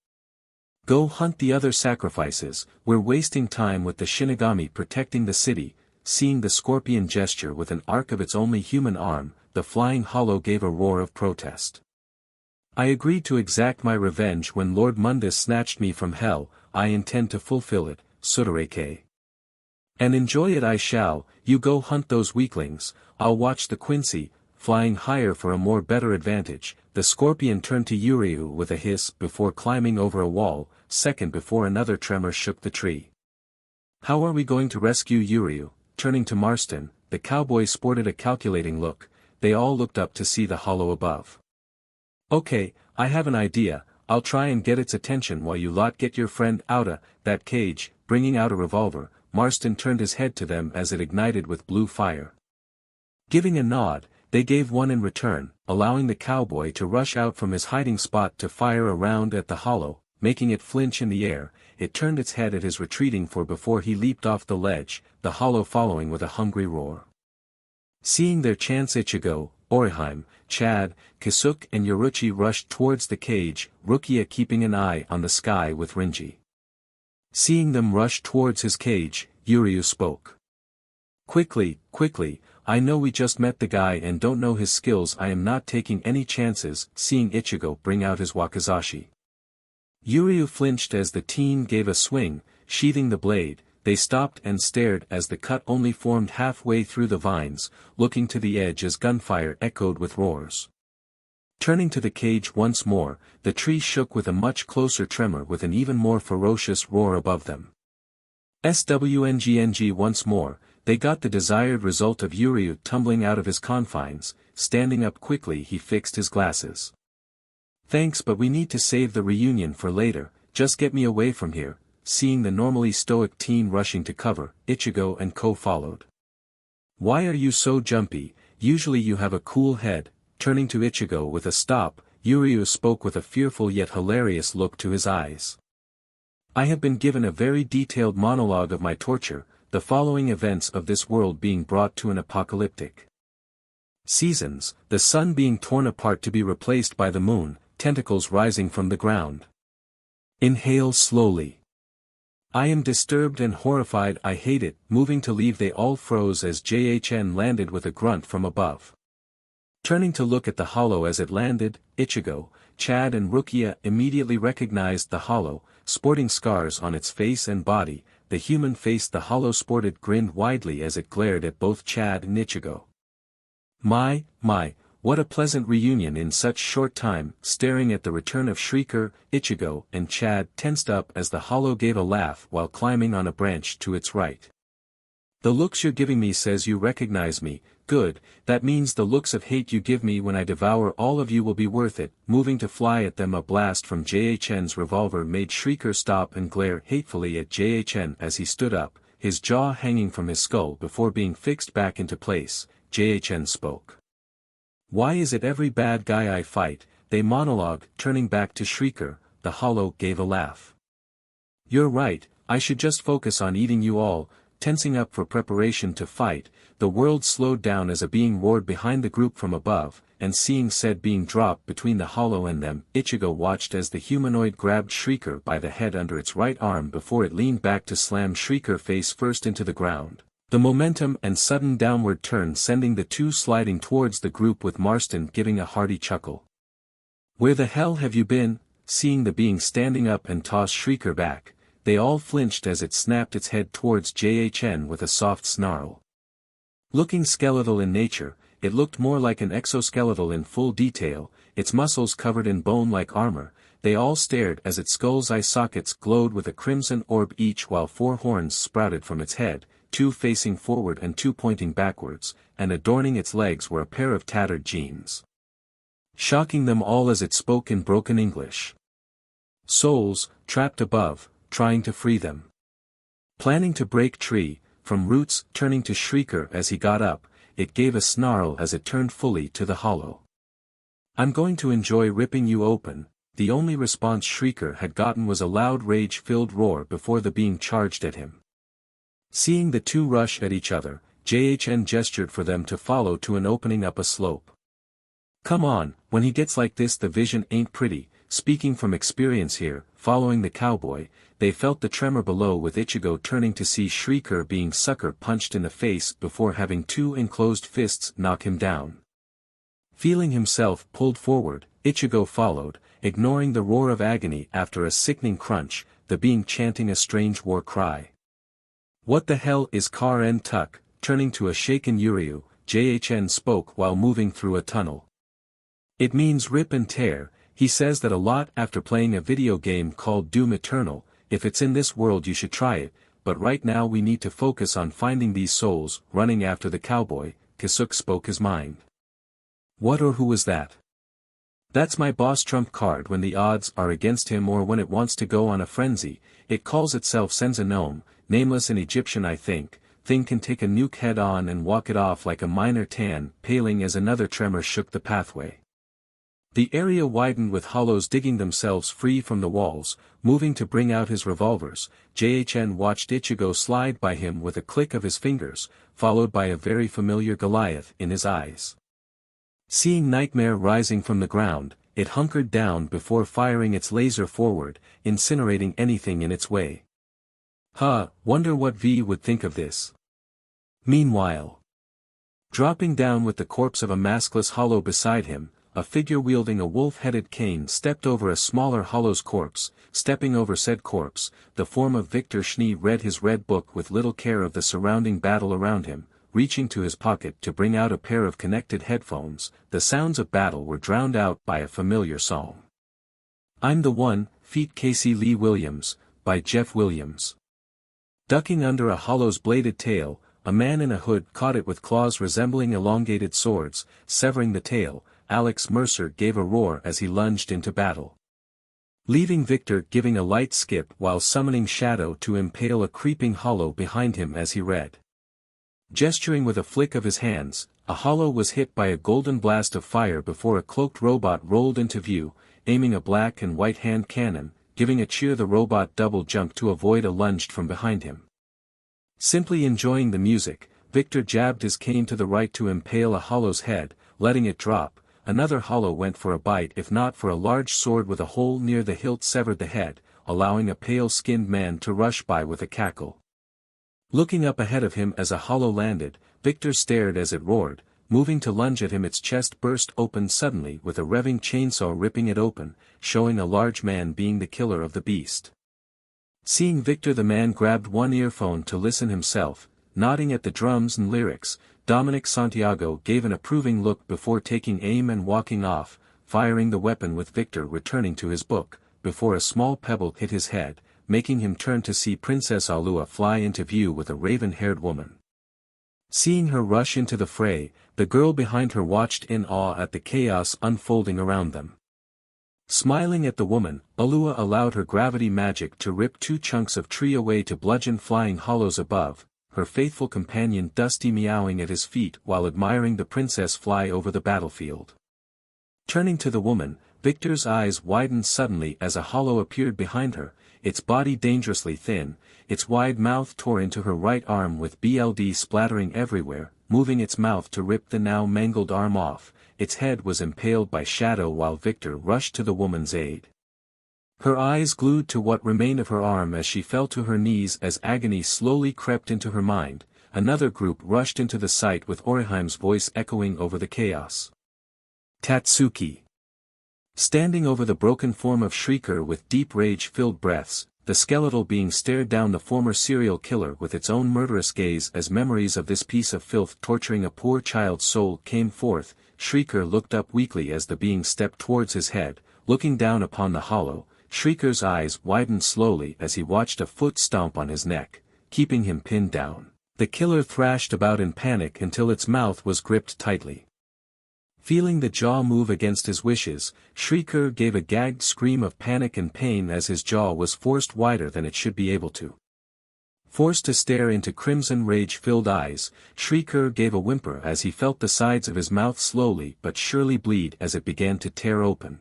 Go hunt the other sacrifices, we're wasting time with the Shinigami protecting the city. Seeing the scorpion gesture with an arc of its only human arm, the flying hollow gave a roar of protest. I agreed to exact my revenge when Lord Mundus snatched me from hell. I intend to fulfill it, Sudareke. And enjoy it I shall. You go hunt those weaklings, I'll watch the Quincy. Flying higher for a more better advantage, the scorpion turned to Yuryu with a hiss before climbing over a wall, second before another tremor shook the tree. How are we going to rescue Yuryu? Turning to Marston, the cowboy sported a calculating look. They all looked up to see the hollow above. Okay, I have an idea. I'll try and get its attention while you lot get your friend outta that cage. Bringing out a revolver, Marston turned his head to them as it ignited with blue fire. Giving a nod, they gave one in return, allowing the cowboy to rush out from his hiding spot to fire a round at the hollow, making it flinch in the air. It turned its head at his retreating for before he leaped off the ledge, the hollow following with a hungry roar. Seeing their chance, Ichigo, Orihime, Chad, Kisuk and Yoriichi rushed towards the cage, Rukia keeping an eye on the sky with Rinji. Seeing them rush towards his cage, Yuryu spoke. Quickly, I know we just met the guy and don't know his skills. I am not taking any chances. Seeing Ichigo bring out his wakizashi. Yuryu flinched as the teen gave a swing, sheathing the blade. They stopped and stared as the cut only formed halfway through the vines, looking to the edge as gunfire echoed with roars. Turning to the cage once more, the tree shook with a much closer tremor with an even more ferocious roar above them. SWNGNG once more, they got the desired result of Yuryu tumbling out of his confines. Standing up quickly he fixed his glasses. Thanks, but we need to save the reunion for later, just get me away from here. Seeing the normally stoic teen rushing to cover, Ichigo and Ko followed. Why are you so jumpy? Usually you have a cool head. Turning to Ichigo with a stop, Yuryu spoke with a fearful yet hilarious look to his eyes. I have been given a very detailed monologue of my torture, the following events of this world being brought to an apocalyptic seasons, the sun being torn apart to be replaced by the moon, tentacles rising from the ground. Inhale slowly. I am disturbed and horrified. I hate it. Moving to leave, they all froze as JHN landed with a grunt from above. Turning to look at the hollow as it landed, Ichigo, Chad and Rukia immediately recognized the hollow, sporting scars on its face and body. The human face the hollow sported grinned widely as it glared at both Chad and Ichigo. My, what a pleasant reunion in such short time. Staring at the return of Shrieker, Ichigo and Chad tensed up as the hollow gave a laugh while climbing on a branch to its right. The looks you're giving me says you recognize me. Good, that means the looks of hate you give me when I devour all of you will be worth it. Moving to fly at them, a blast from JHN's revolver made Shrieker stop and glare hatefully at JHN as he stood up, his jaw hanging from his skull before being fixed back into place. JHN spoke. Why is it every bad guy I fight? They monologued. Turning back to Shrieker, the hollow gave a laugh. You're right, I should just focus on eating you all. Tensing up for preparation to fight, the world slowed down as a being roared behind the group from above, and seeing said being dropped between the hollow and them, Ichigo watched as the humanoid grabbed Shrieker by the head under its right arm before it leaned back to slam Shrieker face first into the ground. The momentum and sudden downward turn sending the two sliding towards the group with Marston giving a hearty chuckle. Where the hell have you been? Seeing the being standing up and toss Shrieker back, they all flinched as it snapped its head towards JHN with a soft snarl. Looking skeletal in nature, it looked more like an exoskeletal in full detail, its muscles covered in bone like armor. They all stared as its skull's eye sockets glowed with a crimson orb each while 4 horns sprouted from its head, 2 facing forward and 2 pointing backwards, and adorning its legs were a pair of tattered jeans. Shocking them all as it spoke in broken English. Souls, trapped above, trying to free them. Planning to break tree, from roots. Turning to Shrieker as he got up, it gave a snarl as it turned fully to the hollow. I'm going to enjoy ripping you open. The only response Shrieker had gotten was a loud rage-filled roar before the being charged at him. Seeing the two rush at each other, JHN gestured for them to follow to an opening up a slope. Come on, when he gets like this the vision ain't pretty. Speaking from experience here, following the cowboy, they felt the tremor below with Ichigo turning to see Shrieker being sucker punched in the face before having 2 enclosed fists knock him down. Feeling himself pulled forward, Ichigo followed, ignoring the roar of agony after a sickening crunch, the being chanting a strange war cry. What the hell is Kar en Tuk? Turning to a shaken Yoriichi, JHN spoke while moving through a tunnel. It means rip and tear. He says that a lot after playing a video game called Doom Eternal. If it's in this world you should try it, but right now we need to focus on finding these souls. Running after the cowboy, Kisuke spoke his mind. What or who was that? That's my boss trump card when the odds are against him or when it wants to go on a frenzy. It calls itself Senza-Nome, nameless in Egyptian I think. Thing can take a nuke head on and walk it off like a minor tan, paling as another tremor shook the pathway. The area widened with hollows digging themselves free from the walls. Moving to bring out his revolvers, JHN watched Ichigo slide by him with a click of his fingers, followed by a very familiar Goliath in his eyes. Seeing Nightmare rising from the ground, it hunkered down before firing its laser forward, incinerating anything in its way. Wonder what V would think of this. Meanwhile, dropping down with the corpse of a maskless hollow beside him, a figure wielding a wolf-headed cane stepped over a smaller hollow's corpse. Stepping over said corpse, the form of Victor Schnee read his red book with little care of the surrounding battle around him. Reaching to his pocket to bring out a pair of connected headphones, the sounds of battle were drowned out by a familiar song. I'm the One, feat. Casey Lee Williams, by Jeff Williams. Ducking under a hollow's bladed tail, a man in a hood caught it with claws resembling elongated swords. Severing the tail, Alex Mercer gave a roar as he lunged into battle. Leaving Victor giving a light skip while summoning Shadow to impale a creeping hollow behind him as he read. Gesturing with a flick of his hands, a hollow was hit by a golden blast of fire before a cloaked robot rolled into view, aiming a black and white hand cannon. Giving a cheer the robot double jumped to avoid a lunged from behind him. Simply enjoying the music, Victor jabbed his cane to the right to impale a hollow's head, letting it drop, another hollow went for a bite if not for a large sword with a hole near the hilt severed the head, allowing a pale-skinned man to rush by with a cackle. Looking up ahead of him as a hollow landed, Victor stared as it roared, moving to lunge at him. Its chest burst open suddenly with a revving chainsaw ripping it open, showing a large man being the killer of the beast. Seeing Victor, the man grabbed one earphone to listen himself, nodding at the drums and lyrics. Dominic Santiago gave an approving look before taking aim and walking off, firing the weapon with Victor returning to his book, before a small pebble hit his head, making him turn to see Princess Alua fly into view with a raven-haired woman. Seeing her rush into the fray, the girl behind her watched in awe at the chaos unfolding around them. Smiling at the woman, Alua allowed her gravity magic to rip 2 chunks of tree away to bludgeon flying hollows above, her faithful companion Dusty meowing at his feet while admiring the princess fly over the battlefield. Turning to the woman, Victor's eyes widened suddenly as a hollow appeared behind her, its body dangerously thin, its wide mouth tore into her right arm with blood splattering everywhere, moving its mouth to rip the now mangled arm off. Its head was impaled by Shadow while Victor rushed to the woman's aid. Her eyes glued to what remained of her arm as she fell to her knees as agony slowly crept into her mind. Another group rushed into the sight with Oriheim's voice echoing over the chaos. Tatsuki. Standing over the broken form of Shrieker with deep rage-filled breaths, the skeletal being stared down the former serial killer with its own murderous gaze as memories of this piece of filth torturing a poor child's soul came forth. Shrieker looked up weakly as the being stepped towards his head, looking down upon the hollow. Shrieker's eyes widened slowly as he watched a foot stomp on his neck, keeping him pinned down. The killer thrashed about in panic until its mouth was gripped tightly. Feeling the jaw move against his wishes, Shrieker gave a gagged scream of panic and pain as his jaw was forced wider than it should be able to. Forced to stare into crimson rage-filled eyes, Shrieker gave a whimper as he felt the sides of his mouth slowly but surely bleed as it began to tear open.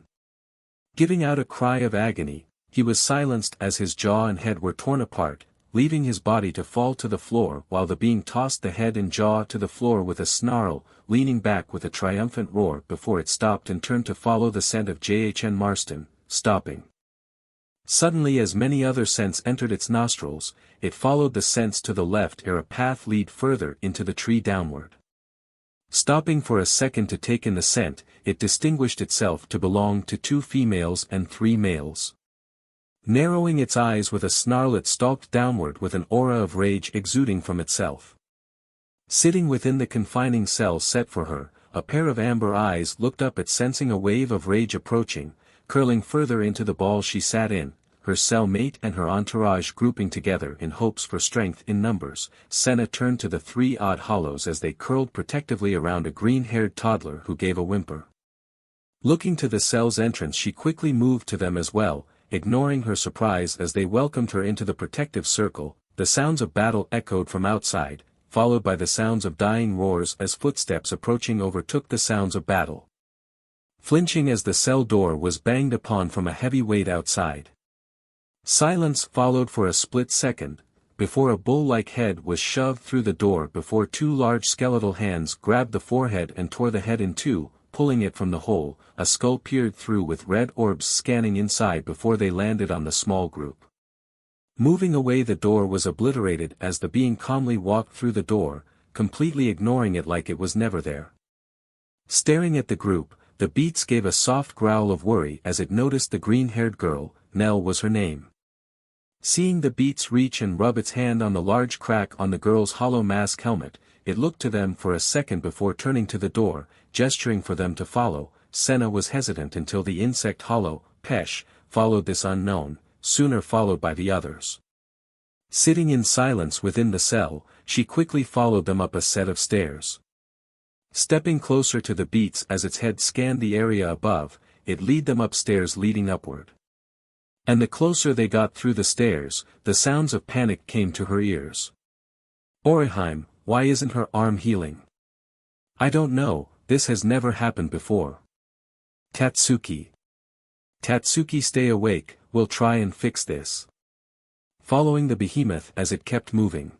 Giving out a cry of agony, he was silenced as his jaw and head were torn apart, leaving his body to fall to the floor while the being tossed the head and jaw to the floor with a snarl, leaning back with a triumphant roar before it stopped and turned to follow the scent of Jhn Marston, stopping. Suddenly, as many other scents entered its nostrils, it followed the scents to the left ere a path lead further into the tree downward. Stopping for a second to take in the scent, it distinguished itself to belong to 2 females and 3 males. Narrowing its eyes with a snarl, it stalked downward with an aura of rage exuding from itself. Sitting within the confining cell set for her, a pair of amber eyes looked up at sensing a wave of rage approaching, curling further into the ball she sat in, her cellmate and her entourage grouping together in hopes for strength in numbers. Senna turned to the 3 odd hollows as they curled protectively around a green-haired toddler who gave a whimper. Looking to the cell's entrance, she quickly moved to them as well, ignoring her surprise as they welcomed her into the protective circle. The sounds of battle echoed from outside, followed by the sounds of dying roars as footsteps approaching overtook the sounds of battle. Flinching as the cell door was banged upon from a heavy weight outside. Silence followed for a split second, before a bull-like head was shoved through the door before 2 large skeletal hands grabbed the forehead and tore the head in 2, pulling it from the hole. A skull peered through with red orbs scanning inside before they landed on the small group. Moving away, the door was obliterated as the being calmly walked through the door, completely ignoring it like it was never there. Staring at the group, the beats gave a soft growl of worry as it noticed the green-haired girl. Nell was her name. Seeing the beats reach and rub its hand on the large crack on the girl's hollow mask helmet, it looked to them for a second before turning to the door, gesturing for them to follow. Senna was hesitant until the insect hollow, Pesh, followed this unknown, sooner followed by the others. Sitting in silence within the cell, she quickly followed them up a set of stairs. Stepping closer to the beats as its head scanned the area above, it led them upstairs leading upward. And the closer they got through the stairs, the sounds of panic came to her ears. Oriheim, why isn't her arm healing? I don't know, this has never happened before. Tatsuki. Tatsuki, stay awake, we'll try and fix this. Following the behemoth as it kept moving.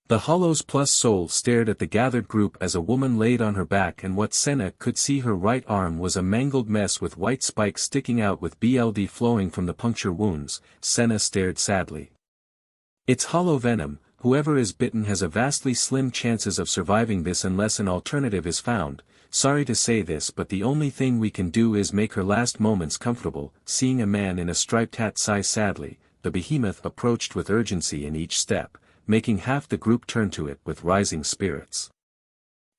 The hollows plus soul stared at the gathered group as a woman laid on her back, and what Senna could see her right arm was a mangled mess with white spikes sticking out with blood flowing from the puncture wounds. Senna stared sadly. It's hollow venom. Whoever is bitten has a vastly slim chances of surviving this unless an alternative is found. Sorry to say this, but the only thing we can do is make her last moments comfortable. Seeing a man in a striped hat sigh sadly, the behemoth approached with urgency in each step, making half the group turn to it with rising spirits.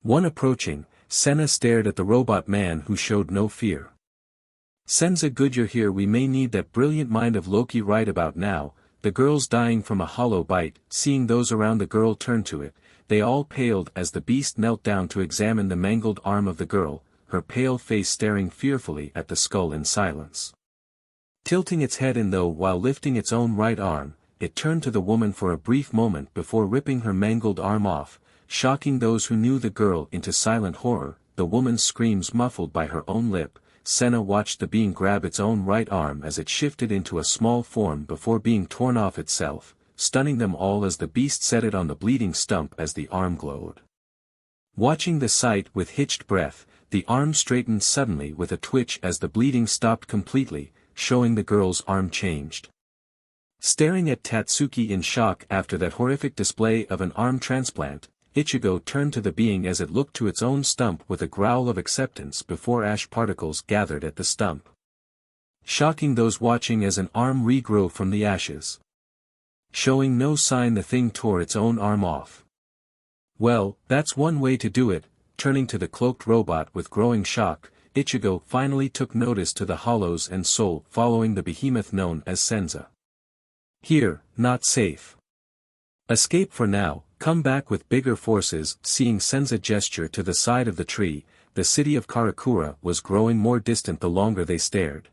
One approaching, Senna stared at the robot man who showed no fear. Senza, good you're here. We may need that brilliant mind of Loki right about now. The girl's dying from a hollow bite. Seeing those around the girl turn to it, they all paled as the beast knelt down to examine the mangled arm of the girl, her pale face staring fearfully at the skull in silence. Tilting its head in though while lifting its own right arm, it turned to the woman for a brief moment before ripping her mangled arm off, shocking those who knew the girl into silent horror. The woman's screams muffled by her own lip. Senna watched the being grab its own right arm as it shifted into a small form before being torn off itself, stunning them all as the beast set it on the bleeding stump as the arm glowed. Watching the sight with hitched breath, the arm straightened suddenly with a twitch as the bleeding stopped completely, showing the girl's arm changed. Staring at Tatsuki in shock after that horrific display of an arm transplant, Ichigo turned to the being as it looked to its own stump with a growl of acceptance before ash particles gathered at the stump, shocking those watching as an arm regrew from the ashes. Showing no sign, the thing tore its own arm off. Well, that's one way to do it. Turning to the cloaked robot with growing shock, Ichigo finally took notice to the hollows and soul following the behemoth known as Senza. Here, not safe. Escape for now, come back with bigger forces. Seeing Senza gesture to the side of the tree, the city of Karakura was growing more distant the longer they stared.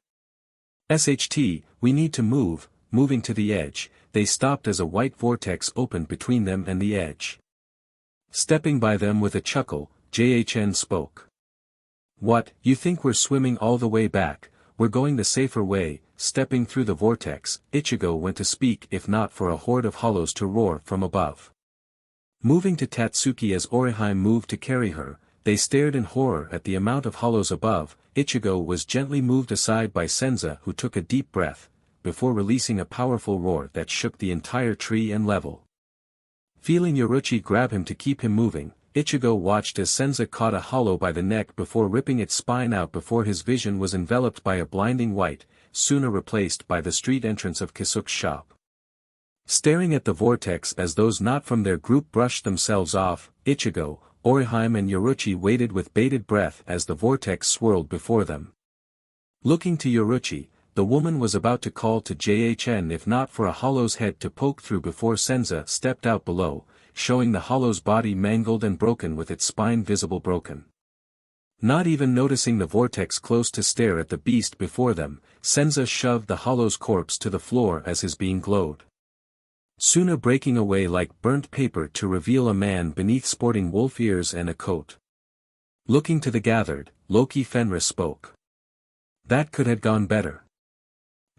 SHT, we need to move. Moving to the edge, they stopped as a white vortex opened between them and the edge. Stepping by them with a chuckle, JHN spoke. What, you think we're swimming all the way back? We're going the safer way. Stepping through the vortex, Ichigo went to speak, if not for a horde of hollows to roar from above. Moving to Tatsuki as Orihime moved to carry her, they stared in horror at the amount of hollows above. Ichigo was gently moved aside by Senza, who took a deep breath, before releasing a powerful roar that shook the entire tree and level. Feeling Yoriichi grab him to keep him moving, Ichigo watched as Senza caught a hollow by the neck before ripping its spine out before his vision was enveloped by a blinding white, sooner replaced by the street entrance of Kisuk's shop. Staring at the vortex as those not from their group brushed themselves off, Ichigo, Orihime and Yoriichi waited with bated breath as the vortex swirled before them. Looking to Yoriichi, the woman was about to call to JHN if not for a hollow's head to poke through before Senza stepped out below, showing the hollow's body mangled and broken with its spine visible broken. Not even noticing the vortex close to stare at the beast before them, Senza shoved the hollow's corpse to the floor as his being glowed. Sooner breaking away like burnt paper to reveal a man beneath sporting wolf ears and a coat. Looking to the gathered, Loki Fenris spoke. That could have gone better.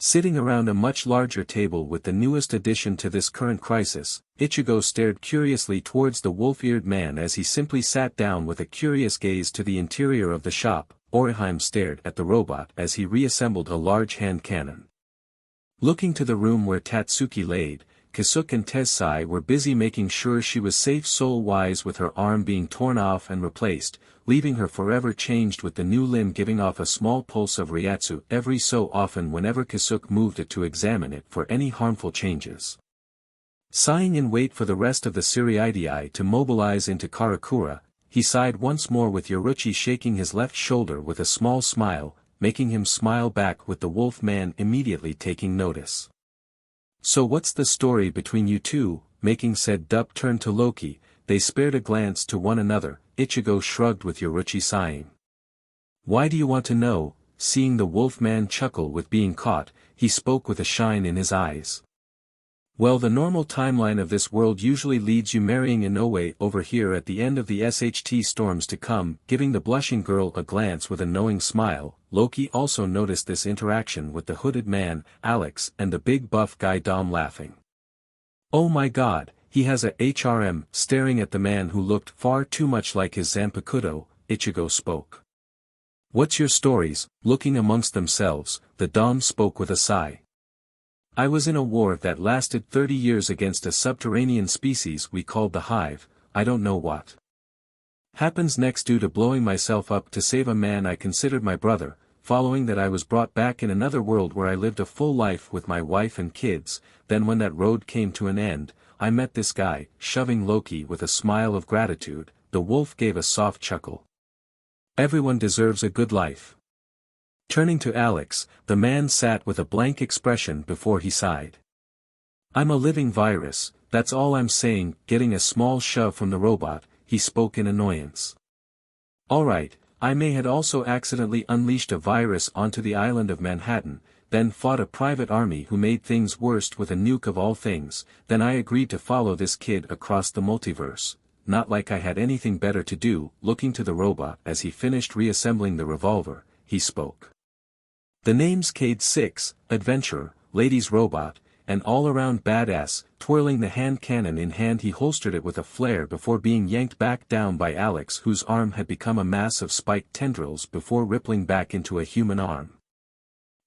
Sitting around a much larger table with the newest addition to this current crisis, Ichigo stared curiously towards the wolf-eared man as he simply sat down with a curious gaze to the interior of the shop. Orihime stared at the robot as he reassembled a large hand cannon. Looking to the room where Tatsuki laid, Kisuk and Tessai were busy making sure she was safe soul-wise with her arm being torn off and replaced, leaving her forever changed with the new limb giving off a small pulse of Ryatsu every so often whenever Kisuk moved it to examine it for any harmful changes. Sighing in wait for the rest of the Siriidii to mobilize into Karakura, he sighed once more with Yoriichi shaking his left shoulder with a small smile, making him smile back with the wolf man immediately taking notice. So what's the story between you two? Making said dup turn to Loki, they spared a glance to one another. Ichigo shrugged with Yoriichi sighing. Why do you want to know? Seeing the wolf man chuckle with being caught, he spoke with a shine in his eyes. Well, the normal timeline of this world usually leads you marrying Inoue over here at the end of the SHT storms to come. Giving the blushing girl a glance with a knowing smile, Loki also noticed this interaction with the hooded man, Alex, and the big buff guy Dom laughing. Oh my god, he has a HRM, staring at the man who looked far too much like his Zanpakuto. Ichigo spoke. What's your stories? Looking amongst themselves, the Dom spoke with a sigh. I was in a war that lasted 30 years against a subterranean species we called the Hive. I don't know what happens next due to blowing myself up to save a man I considered my brother. Following that I was brought back in another world where I lived a full life with my wife and kids. Then when that road came to an end, I met this guy, shoving Loki with a smile of gratitude. The wolf gave a soft chuckle. Everyone deserves a good life. Turning to Alex, the man sat with a blank expression before he sighed. I'm a living virus, that's all I'm saying. Getting a small shove from the robot, he spoke in annoyance. Alright, I may had also accidentally unleashed a virus onto the island of Manhattan, then fought a private army who made things worse with a nuke of all things. Then I agreed to follow this kid across the multiverse, not like I had anything better to do. Looking to the robot as he finished reassembling the revolver, he spoke. The name's Cade 6, adventurer, ladies robot, an all-around badass. Twirling the hand cannon in hand, he holstered it with a flare before being yanked back down by Alex, whose arm had become a mass of spiked tendrils before rippling back into a human arm.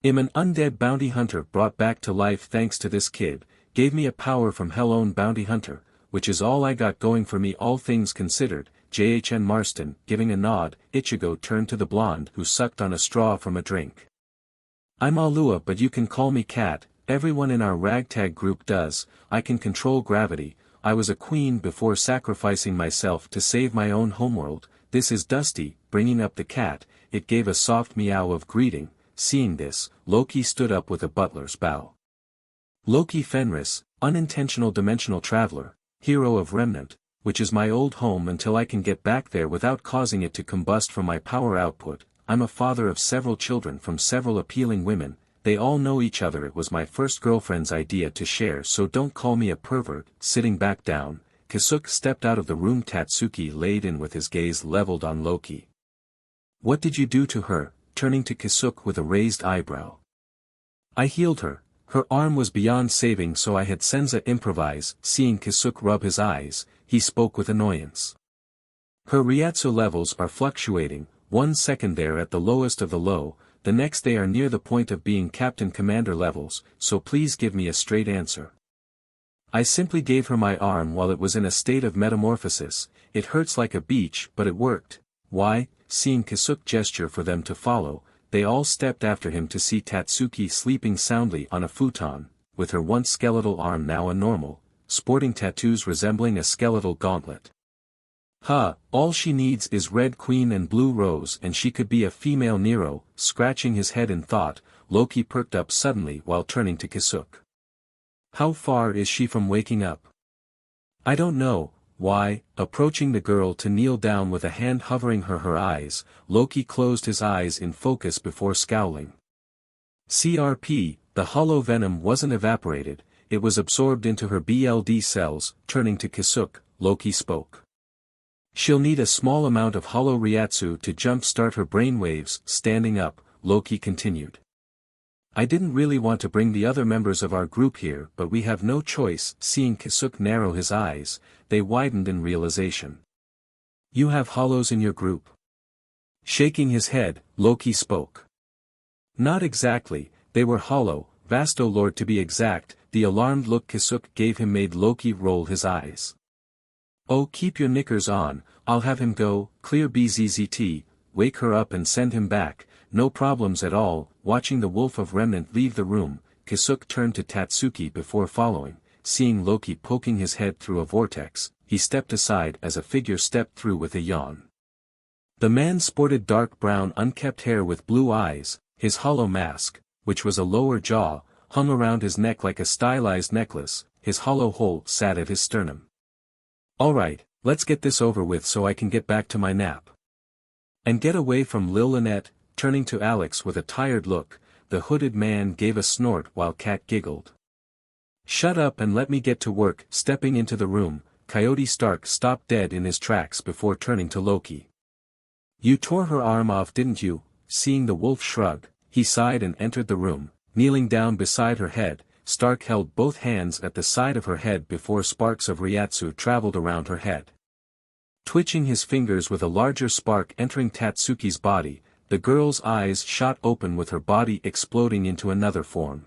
I'm an undead bounty hunter brought back to life thanks to this kid, gave me a power from hell own bounty hunter, which is all I got going for me all things considered. JHN Marston, giving a nod. Ichigo turned to the blonde who sucked on a straw from a drink. I'm Alua, but you can call me Cat. Everyone in our ragtag group does. I can control gravity. I was a queen before sacrificing myself to save my own homeworld. This is Dusty, bringing up the cat. It gave a soft meow of greeting. Seeing this, Loki stood up with a butler's bow. Loki Fenris, unintentional dimensional traveler, hero of Remnant, which is my old home until I can get back there without causing it to combust from my power output. I'm a father of several children from several appealing women. They all know each other. It was my first girlfriend's idea to share, so don't call me a pervert. Sitting back down, Kisuke stepped out of the room. Tatsuki laid in with his gaze leveled on Loki. What did you do to her? Turning to Kisuke with a raised eyebrow. I healed her. Her arm was beyond saving, so I had Senza improvise. Seeing Kisuke rub his eyes, he spoke with annoyance. Her Ryatsu levels are fluctuating. 1 second they're at the lowest of the low, the next they are near the point of being Captain Commander levels, so please give me a straight answer. I simply gave her my arm while it was in a state of metamorphosis. It hurts like a beach, but it worked. Why? Seeing Kisuke gesture for them to follow, they all stepped after him to see Tatsuki sleeping soundly on a futon, with her once skeletal arm now a normal, sporting tattoos resembling a skeletal gauntlet. All she needs is Red Queen and Blue Rose and she could be a female Nero. Scratching his head in thought, Loki perked up suddenly while turning to Kisuke. How far is she from waking up? I don't know. Why? Approaching the girl to kneel down with a hand hovering her eyes, Loki closed his eyes in focus before scowling. CRP, the hollow venom wasn't evaporated, it was absorbed into her BLD cells. Turning to Kisuke, Loki spoke. She'll need a small amount of hollow Ryatsu to jump-start her brainwaves. Standing up, Loki continued. I didn't really want to bring the other members of our group here, but we have no choice. Seeing Kisuke narrow his eyes, they widened in realization. You have hollows in your group? Shaking his head, Loki spoke. Not exactly, they were hollow, Vasto Lord to be exact. The alarmed look Kisuke gave him made Loki roll his eyes. Oh, keep your knickers on, I'll have him go. Clear BZZT, wake her up and send him back. No problems at all. Watching the Wolf of Remnant leave the room, Kisuke turned to Tatsuki before following. Seeing Loki poking his head through a vortex, he stepped aside as a figure stepped through with a yawn. The man sported dark brown unkempt hair with blue eyes. His hollow mask, which was a lower jaw, hung around his neck like a stylized necklace. His hollow hole sat at his sternum. Alright, let's get this over with so I can get back to my nap. And get away from Lil Lynette. Turning to Alex with a tired look, the hooded man gave a snort while Kat giggled. Shut up and let me get to work. Stepping into the room, Coyote Stark stopped dead in his tracks before turning to Loki. You tore her arm off, didn't you? Seeing the wolf shrug, he sighed and entered the room, kneeling down beside her head. Stark held both hands at the side of her head before sparks of Ryatsu traveled around her head. Twitching his fingers with a larger spark entering Tatsuki's body, the girl's eyes shot open with her body exploding into another form.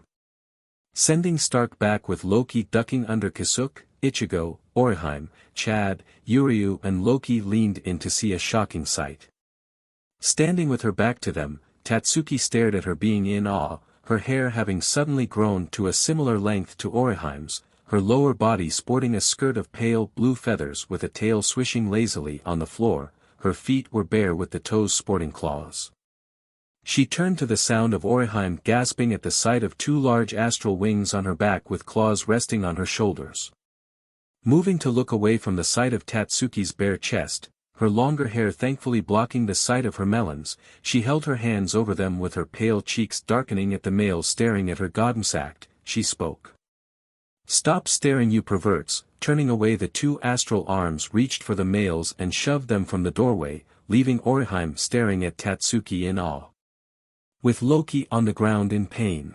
Sending Stark back with Loki ducking under Kisuke, Ichigo, Orihime, Chad, Yuryu and Loki leaned in to see a shocking sight. Standing with her back to them, Tatsuki stared at her being in awe, her hair having suddenly grown to a similar length to Orihime's, her lower body sporting a skirt of pale blue feathers with a tail swishing lazily on the floor, her feet were bare with the toes sporting claws. She turned to the sound of Orihime gasping at the sight of two large astral wings on her back with claws resting on her shoulders. Moving to look away from the sight of Tatsuki's bare chest, her longer hair thankfully blocking the sight of her melons, she held her hands over them with her pale cheeks darkening at the males staring at her goddess act, she spoke. "Stop staring you perverts," turning away the two astral arms reached for the males and shoved them from the doorway, leaving Orihime staring at Tatsuki in awe. With Loki on the ground in pain.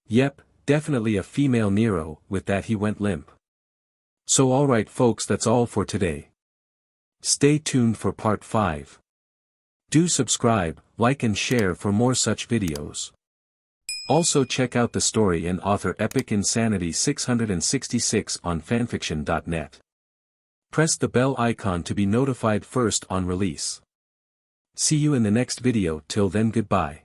Yep, definitely a female Nero, with that he went limp. So alright folks, that's all for today. Stay tuned for part 5. Do subscribe, like and share for more such videos. Also check out the story and author Epic Insanity 666 on fanfiction.net. Press the bell icon to be notified first on release. See you in the next video. Till then, goodbye.